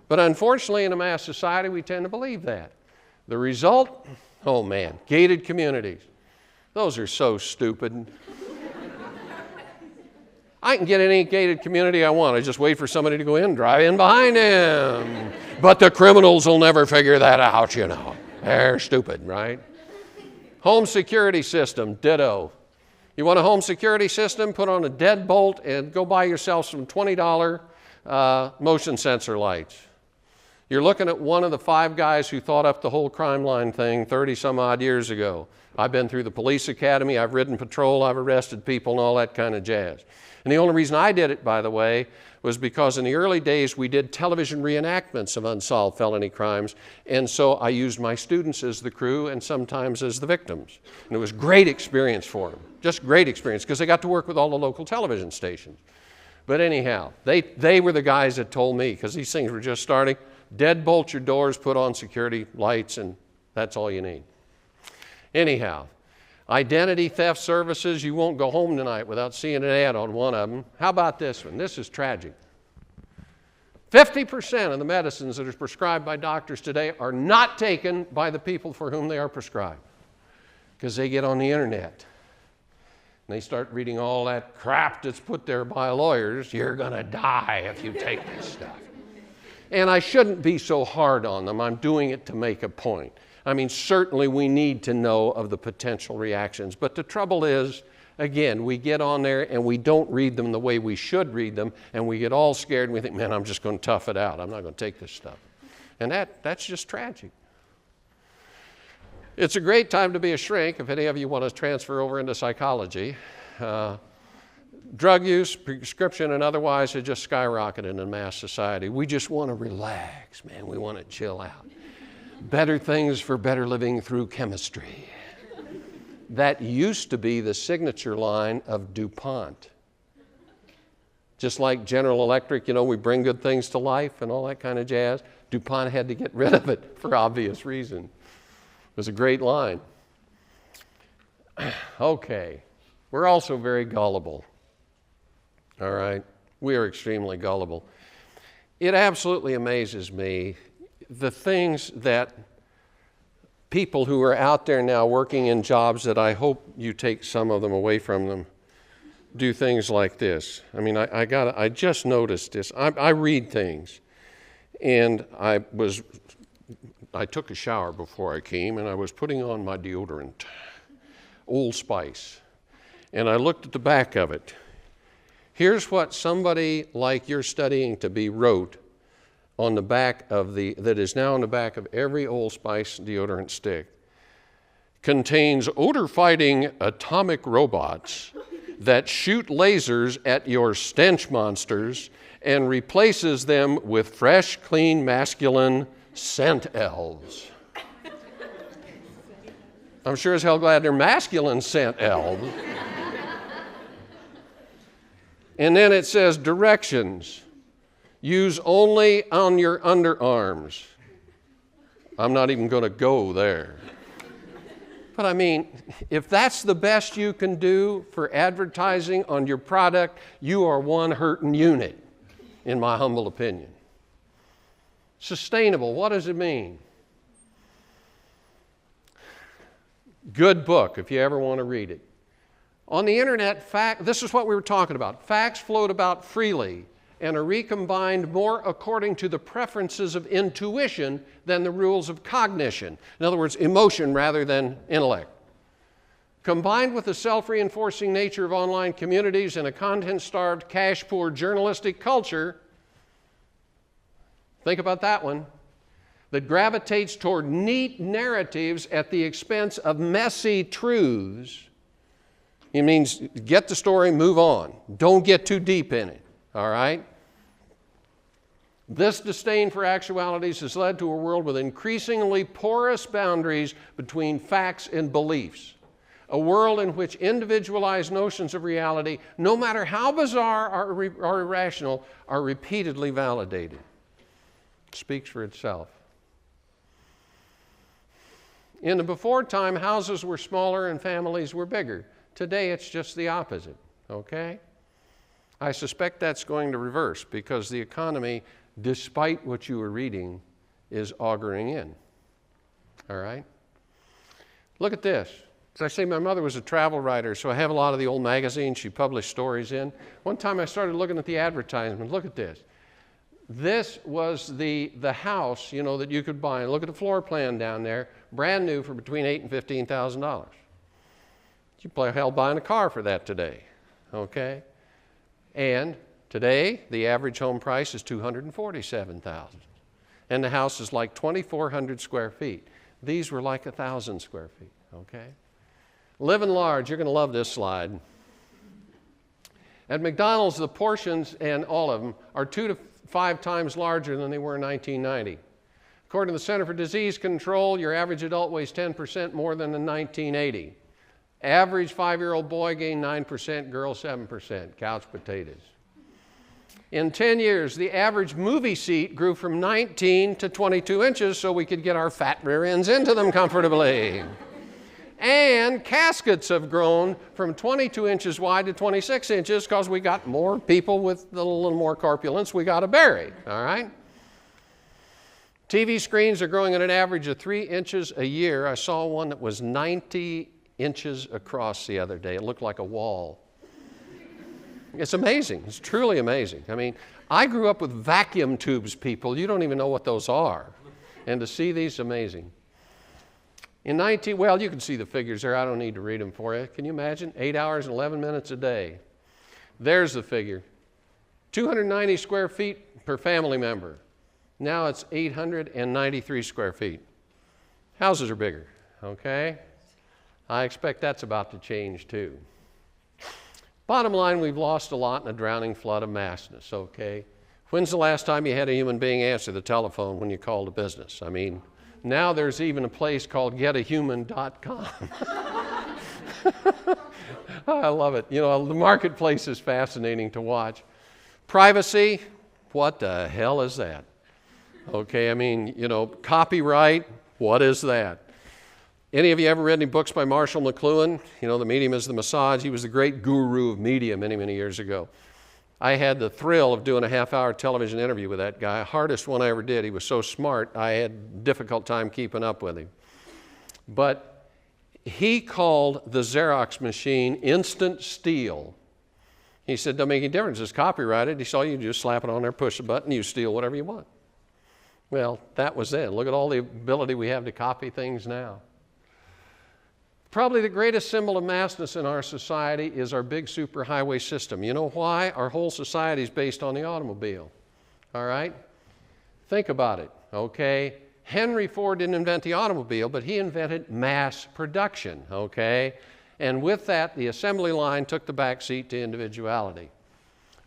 But unfortunately, in a mass society, we tend to believe that. The result, oh man, gated communities. Those are so stupid. I can get any gated community I want. I just wait for somebody to go in and drive in behind him. But the criminals will never figure that out, you know. They're stupid, right? Home security system, ditto. You want a home security system? Put on a deadbolt and go buy yourself some $20 motion sensor lights. You're looking at one of the 5 guys who thought up the whole crime line thing 30 some odd years ago. I've been through the police academy, I've ridden patrol, I've arrested people and all that kind of jazz. And the only reason I did it, by the way, was because in the early days we did television reenactments of unsolved felony crimes, and so I used my students as the crew and sometimes as the victims. And it was great experience for them, just great experience, because they got to work with all the local television stations. But anyhow, they were the guys that told me, because these things were just starting, deadbolt your doors, put on security lights, and that's all you need. Anyhow, identity theft services, you won't go home tonight without seeing an ad on one of them. How about this one? This is tragic. 50% of the medicines that are prescribed by doctors today are not taken by the people for whom they are prescribed, because they get on the internet and they start reading all that crap that's put there by lawyers. You're going to die if you take this stuff. And I shouldn't be so hard on them. I'm doing it to make a point. I mean, certainly we need to know of the potential reactions. But the trouble is, again, we get on there and we don't read them the way we should read them, and we get all scared and we think, man, I'm just going to tough it out. I'm not going to take this stuff. And that's just tragic. It's a great time to be a shrink if any of you want to transfer over into psychology. Drug use, prescription, and otherwise have just skyrocketed in mass society. We just want to relax, man. We want to chill out. Better things for better living through chemistry. That used to be the signature line of DuPont. Just like General Electric, you know, we bring good things to life and all that kind of jazz. DuPont had to get rid of it for obvious reason. It was a great line. Okay, we're also very gullible. All right, we are extremely gullible. It absolutely amazes me the things that people who are out there now working in jobs that I hope you take some of them away from them do things like this. I mean, I just noticed this. I read things, and I took a shower before I came, and I was putting on my deodorant, Old Spice, and I looked at the back of it. Here's what somebody like you're studying to be wrote on the back of that is now on the back of every Old Spice deodorant stick. Contains odor-fighting atomic robots that shoot lasers at your stench monsters and replaces them with fresh, clean, masculine scent elves. I'm sure as hell glad they're masculine scent elves. And then it says directions. Use only on your underarms. I'm not even going to go there. But I mean, if that's the best you can do for advertising on your product, you are one hurting unit, in my humble opinion. Sustainable, what does it mean? Good book if you ever want to read it. On the internet, this is what we were talking about. Facts float about freely and are recombined more according to the preferences of intuition than the rules of cognition. In other words, emotion rather than intellect. Combined with the self-reinforcing nature of online communities and a content-starved, cash-poor journalistic culture, think about that one, that gravitates toward neat narratives at the expense of messy truths. It means get the story, move on. Don't get too deep in it, all right? This disdain for actualities has led to a world with increasingly porous boundaries between facts and beliefs. A world in which individualized notions of reality, no matter how bizarre or irrational, are repeatedly validated. It speaks for itself. In the before time, houses were smaller and families were bigger. Today, it's just the opposite, okay? I suspect that's going to reverse because the economy, despite what you were reading, is auguring in, all right? Look at this. As I say, my mother was a travel writer, so I have a lot of the old magazines she published stories in. One time I started looking at the advertisement. Look at this. This was the house, you know, that you could buy. And look at the floor plan down there, brand new for between $8,000 and $15,000. You play hell buying a car for that today, okay? And today, the average home price is $247,000. And the house is like 2,400 square feet. These were like 1,000 square feet, okay? Living large, you're going to love this slide. At McDonald's, the portions, and all of them, are 2 to 5 times larger than they were in 1990. According to the Center for Disease Control, your average adult weighs 10% more than in 1980. Average 5-year-old boy gained 9%, girl 7%, couch potatoes. In 10 years, the average movie seat grew from 19 to 22 inches so we could get our fat rear ends into them comfortably. And caskets have grown from 22 inches wide to 26 inches because we got more people with a little more corpulence we got to bury, all right? TV screens are growing at an average of 3 inches a year. I saw one that was 90 inches across the other day. It looked like a wall. It's amazing. It's truly amazing. I mean, I grew up with vacuum tubes, people. You don't even know what those are. And to see these, amazing. Well, you can see the figures there. I don't need to read them for you. Can you imagine? 8 hours and 11 minutes a day. There's the figure. 290 square feet per family member. Now it's 893 square feet. Houses are bigger, okay? I expect that's about to change too. Bottom line, we've lost a lot in a drowning flood of massness, okay? When's the last time you had a human being answer the telephone when you called a business? I mean, now there's even a place called getahuman.com. I love it. You know, the marketplace is fascinating to watch. Privacy, what the hell is that? Okay, I mean, you know, copyright, what is that? Any of you ever read any books by Marshall McLuhan? You know, The Medium is the Massage. He was the great guru of media many, many years ago. I had the thrill of doing a half-hour television interview with that guy, hardest one I ever did. He was so smart, I had a difficult time keeping up with him. But he called the Xerox machine instant steel. He said, don't make any difference, it's copyrighted. He saw you just slap it on there, push a button, you steal whatever you want. Well, that was then. Look at all the ability we have to copy things now. Probably the greatest symbol of massness in our society is our big superhighway system. You know why? Our whole society is based on the automobile. All right? Think about it, okay? Henry Ford didn't invent the automobile, but he invented mass production, okay? And with that, the assembly line took the back seat to individuality.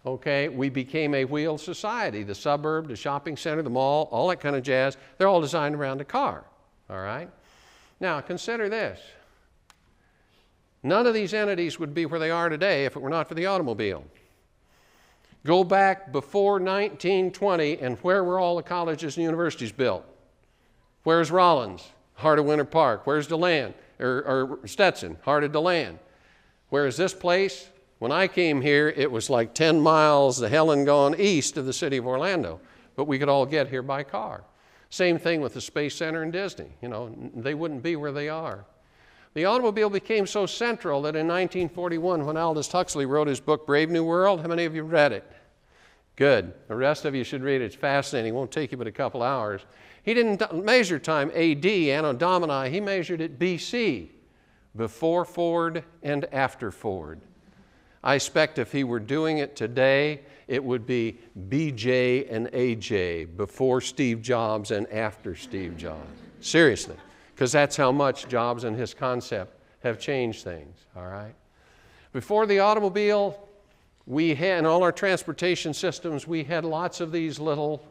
Okay, we became a wheeled society. The suburb, the shopping center, the mall, all that kind of jazz, they're all designed around a car, all right? Now, consider this. None of these entities would be where they are today if it were not for the automobile. Go back before 1920, and where were all the colleges and universities built? Where's Rollins? Heart of Winter Park. Where's DeLand? Or Stetson? Heart of DeLand. Where is this place? When I came here, it was like 10 miles the hell and gone east of the city of Orlando, but we could all get here by car. Same thing with the Space Center and Disney. You know, they wouldn't be where they are. The automobile became so central that in 1941, when Aldous Huxley wrote his book, Brave New World, how many of you read it? Good. The rest of you should read it. It's fascinating. It won't take you but a couple hours. He didn't measure time AD, Anno Domini. He measured it BC, before Ford and after Ford. I expect if he were doing it today, it would be BJ and AJ, before Steve Jobs and after Steve Jobs. Seriously, because that's how much Jobs and his concept have changed things, all right? Before the automobile, we had, in all our transportation systems, we had lots of these little,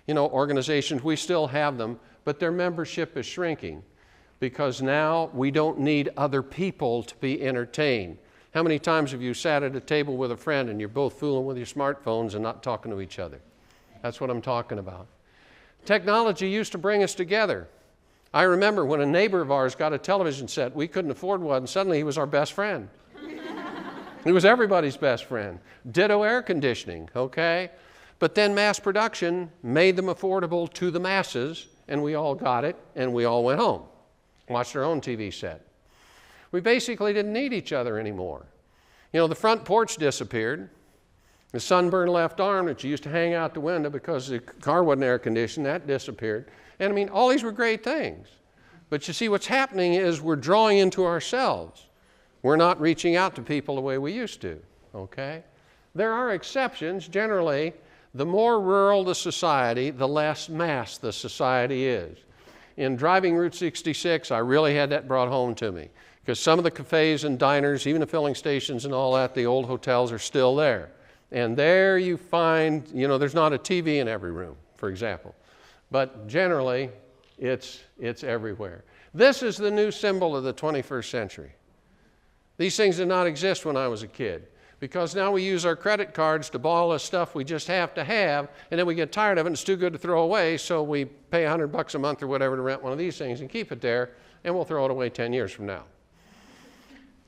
organizations. We still have them, but their membership is shrinking because now we don't need other people to be entertained. How many times have you sat at a table with a friend and you're both fooling with your smartphones and not talking to each other? That's what I'm talking about. Technology used to bring us together. I remember when a neighbor of ours got a television set, we couldn't afford one, and suddenly he was our best friend. He was everybody's best friend. Ditto air conditioning, okay? But then mass production made them affordable to the masses, and we all got it, and we all went home, watched our own TV set. We basically didn't need each other anymore. The front porch disappeared. The sunburned left arm that you used to hang out the window because the car wasn't air conditioned, that disappeared. And all these were great things. But you see, what's happening is we're drawing into ourselves. We're not reaching out to people the way we used to, okay? There are exceptions. Generally, the more rural the society, the less mass the society is. In driving Route 66, I really had that brought home to me because some of the cafes and diners, even the filling stations and all that, the old hotels are still there. And there you find, there's not a TV in every room, for example. But generally, it's everywhere. This is the new symbol of the 21st century. These things did not exist when I was a kid because now we use our credit cards to buy all the stuff we just have to have, and then we get tired of it and it's too good to throw away, so we pay $100 a month or whatever to rent one of these things and keep it there, and we'll throw it away 10 years from now.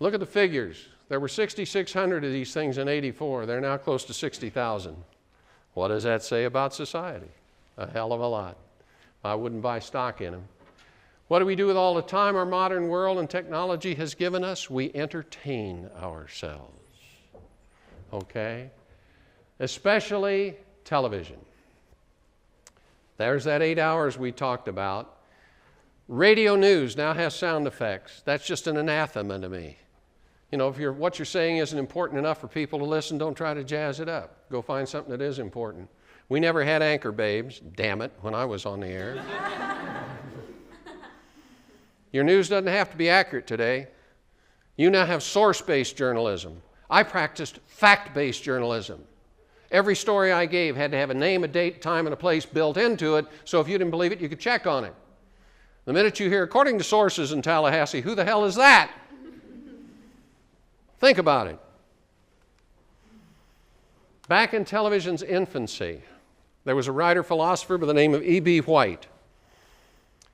Look at the figures. There were 6,600 of these things in '84. They're now close to 60,000. What does that say about society? A hell of a lot. I wouldn't buy stock in them. What do we do with all the time our modern world and technology has given us? We entertain ourselves, okay? Especially television. There's that 8 hours we talked about. Radio news now has sound effects. That's just an anathema to me. If what you're saying isn't important enough for people to listen, don't try to jazz it up. Go find something that is important. We never had anchor babes, damn it, when I was on the air. Your news doesn't have to be accurate today. You now have source-based journalism. I practiced fact-based journalism. Every story I gave had to have a name, a date, time, and a place built into it, so if you didn't believe it, you could check on it. The minute you hear, according to sources in Tallahassee, who the hell is that? Think about it. Back in television's infancy, there was a writer-philosopher by the name of E.B. White.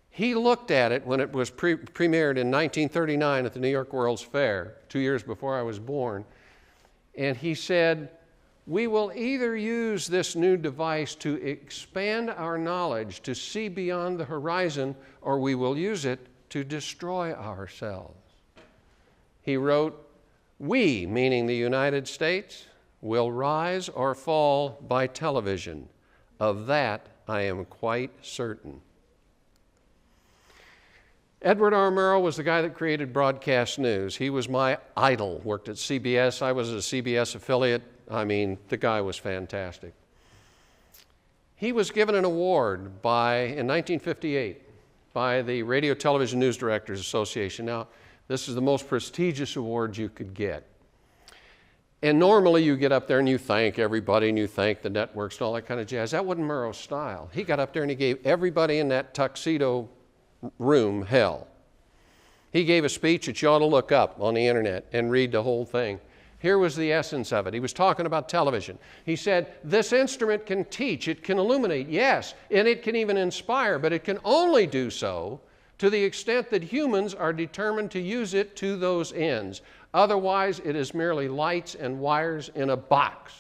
He looked at it when it was premiered in 1939 at the New York World's Fair, 2 years before I was born, and he said, we will either use this new device to expand our knowledge, to see beyond the horizon, or we will use it to destroy ourselves. He wrote, we, meaning the United States, will rise or fall by television. Of that, I am quite certain. Edward R. Murrow was the guy that created broadcast news. He was my idol, worked at CBS. I was a CBS affiliate. The guy was fantastic. He was given an award in 1958 by the Radio Television News Directors Association. Now, this is the most prestigious award you could get. And normally you get up there and you thank everybody and you thank the networks and all that kind of jazz. That wasn't Murrow's style. He got up there and he gave everybody in that tuxedo room hell. He gave a speech that you ought to look up on the internet and read the whole thing. Here was the essence of it. He was talking about television. He said, this instrument can teach, it can illuminate, yes, and it can even inspire, but it can only do so to the extent that humans are determined to use it to those ends. Otherwise, it is merely lights and wires in a box.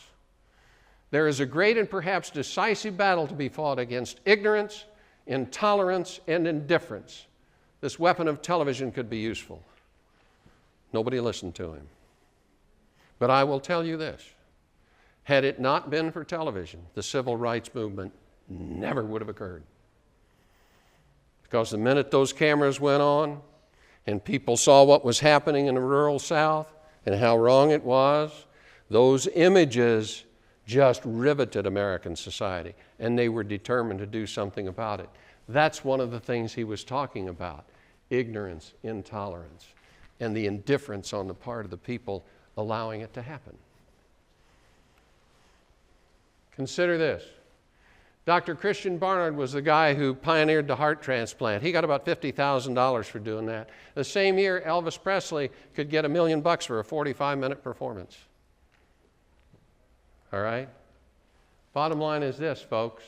There is a great and perhaps decisive battle to be fought against ignorance, intolerance, and indifference. This weapon of television could be useful. Nobody listened to him. But I will tell you this. Had it not been for television, the civil rights movement never would have occurred. Because the minute those cameras went on and people saw what was happening in the rural South and how wrong it was, those images just riveted American society, and they were determined to do something about it. That's one of the things he was talking about: ignorance, intolerance, and the indifference on the part of the people allowing it to happen. Consider this. Dr. Christian Barnard was the guy who pioneered the heart transplant. He got about $50,000 for doing that. The same year, Elvis Presley could get $1 million for a 45-minute performance. All right? Bottom line is this, folks.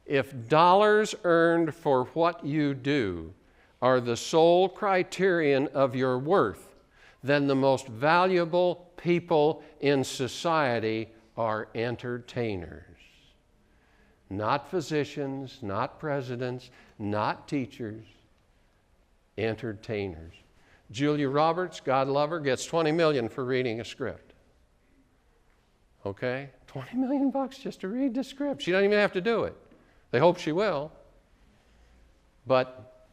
If dollars earned for what you do are the sole criterion of your worth, then the most valuable people in society are entertainers. Not physicians, not presidents, not teachers, entertainers. Julia Roberts, God love her, gets $20 million for reading a script. Okay? $20 million just to read the script. She doesn't even have to do it. They hope she will. But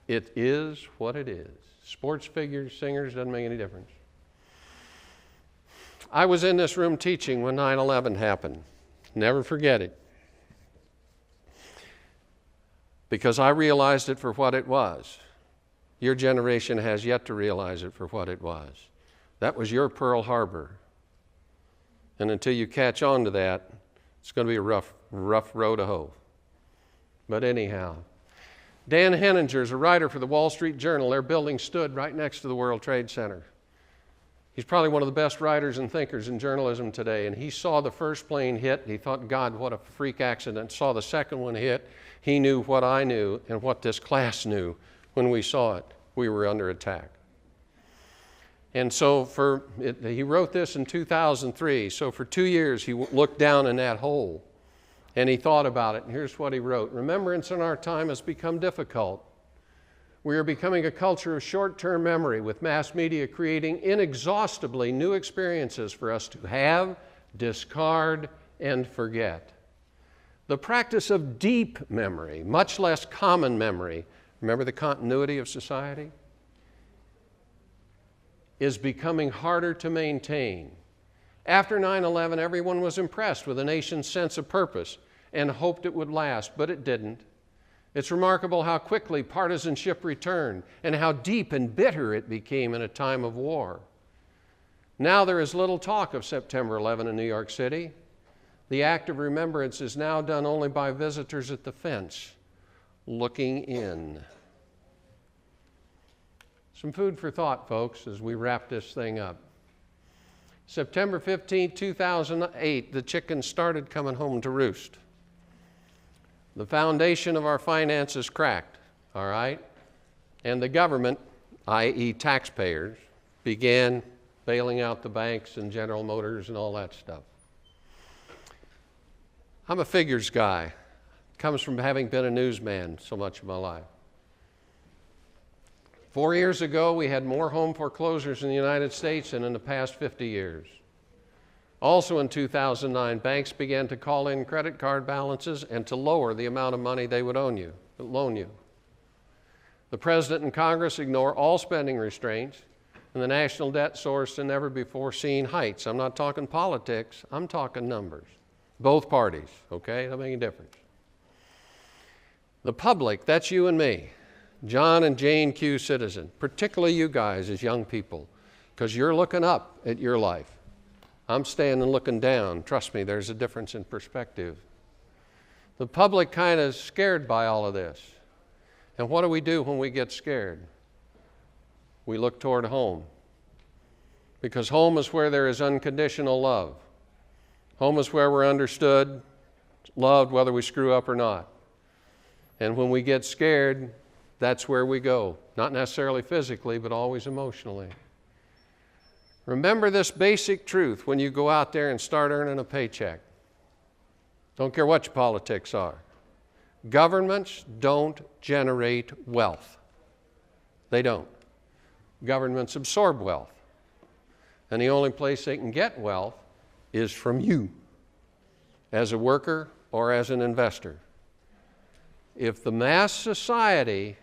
it is what it is. Sports figures, singers, doesn't make any difference. I was in this room teaching when 9/11 happened. Never forget it. Because I realized it for what it was. Your generation has yet to realize it for what it was. That was your Pearl Harbor. And until you catch on to that, it's going to be a rough row to hoe. But anyhow, Dan Henninger is a writer for the Wall Street Journal. Their building stood right next to the World Trade Center. He's probably one of the best writers and thinkers in journalism today. And he saw the first plane hit. He thought, God, what a freak accident. Saw the second one hit. He knew what I knew and what this class knew when we saw it. We were under attack. And so he wrote this in 2003. So for 2 years, he looked down in that hole and he thought about it. And here's what he wrote. Remembrance in our time has become difficult. We are becoming a culture of short-term memory, with mass media creating inexhaustibly new experiences for us to have, discard, and forget. The practice of deep memory, much less common memory, remember the continuity of society, is becoming harder to maintain. After 9/11, everyone was impressed with the nation's sense of purpose and hoped it would last, but it didn't. It's remarkable how quickly partisanship returned and how deep and bitter it became in a time of war. Now there is little talk of September 11 in New York City. The act of remembrance is now done only by visitors at the fence, looking in. Some food for thought, folks, as we wrap this thing up. September 15, 2008, the chickens started coming home to roost. The foundation of our finances cracked, all right? And the government, i.e. taxpayers, began bailing out the banks and General Motors and all that stuff. I'm a figures guy. Comes from having been a newsman so much of my life. 4 years ago, we had more home foreclosures in the United States than in the past 50 years. Also in 2009, banks began to call in credit card balances and to lower the amount of money they would loan you. The President and Congress ignore all spending restraints, and the national debt soars to never-before-seen heights. I'm not talking politics, I'm talking numbers. Both parties, okay? That makes a difference. The public, that's you and me, John and Jane Q. Citizen, particularly you guys as young people, because you're looking up at your life. I'm standing looking down. Trust me, there's a difference in perspective. The public kind of scared by all of this. And what do we do when we get scared? We look toward home. Because home is where there is unconditional love. Home is where we're understood, loved, whether we screw up or not. And when we get scared, that's where we go. Not necessarily physically, but always emotionally. Remember this basic truth when you go out there and start earning a paycheck. Don't care what your politics are. Governments don't generate wealth. They don't. governments absorb wealth. And the only place they can get wealth is from you, as a worker or as an investor. If the mass society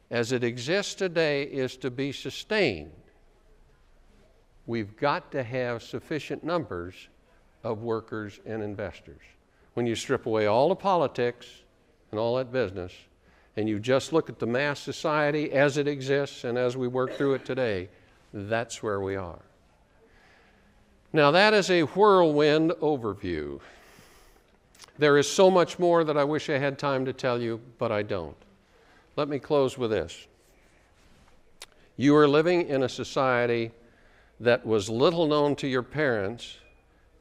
as it exists today is to be sustained, we've got to have sufficient numbers of workers and investors. When you strip away all the politics and all that business, and you just look at the mass society as it exists and as we work through it today, that's where we are. Now, that is a whirlwind overview. There is so much more that I wish I had time to tell you, but I don't. Let me close with this. You are living in a society that was little known to your parents,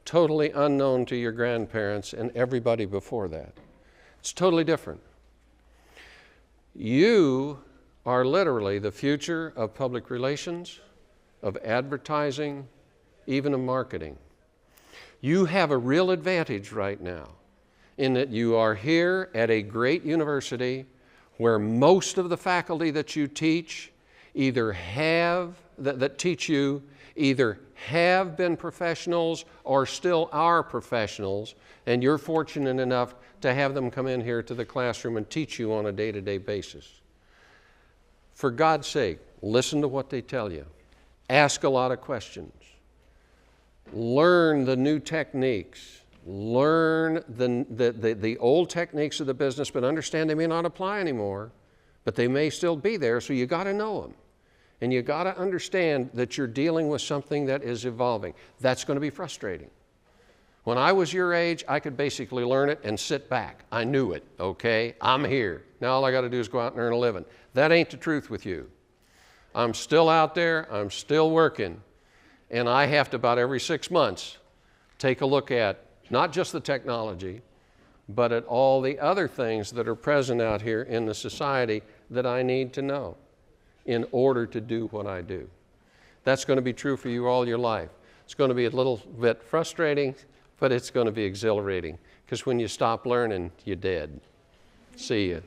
totally unknown to your grandparents, and everybody before that. It's totally different. You are literally the future of public relations, of advertising, even of marketing. You have a real advantage right now in that you are here at a great university where most of the faculty that you teach either have, that teach you, either have been professionals or still are professionals, and you're fortunate enough to have them come in here to the classroom and teach you on a day-to-day basis. For God's sake, listen to what they tell you. Ask a lot of questions. Learn the new techniques. Learn the old techniques of the business, but understand they may not apply anymore, but they may still be there, so you got to know them. And you got to understand that you're dealing with something that is evolving. That's going to be frustrating. When I was your age, I could basically learn it and sit back. I knew it, okay? I'm here. Now all I got to do is go out and earn a living. That ain't the truth with you. I'm still out there. I'm still working. And I have to, about every 6 months, take a look at not just the technology, but at all the other things that are present out here in the society that I need to know in order to do what I do. That's going to be true for you all your life. It's going to be a little bit frustrating, but it's going to be exhilarating, because when you stop learning, you're dead. See you.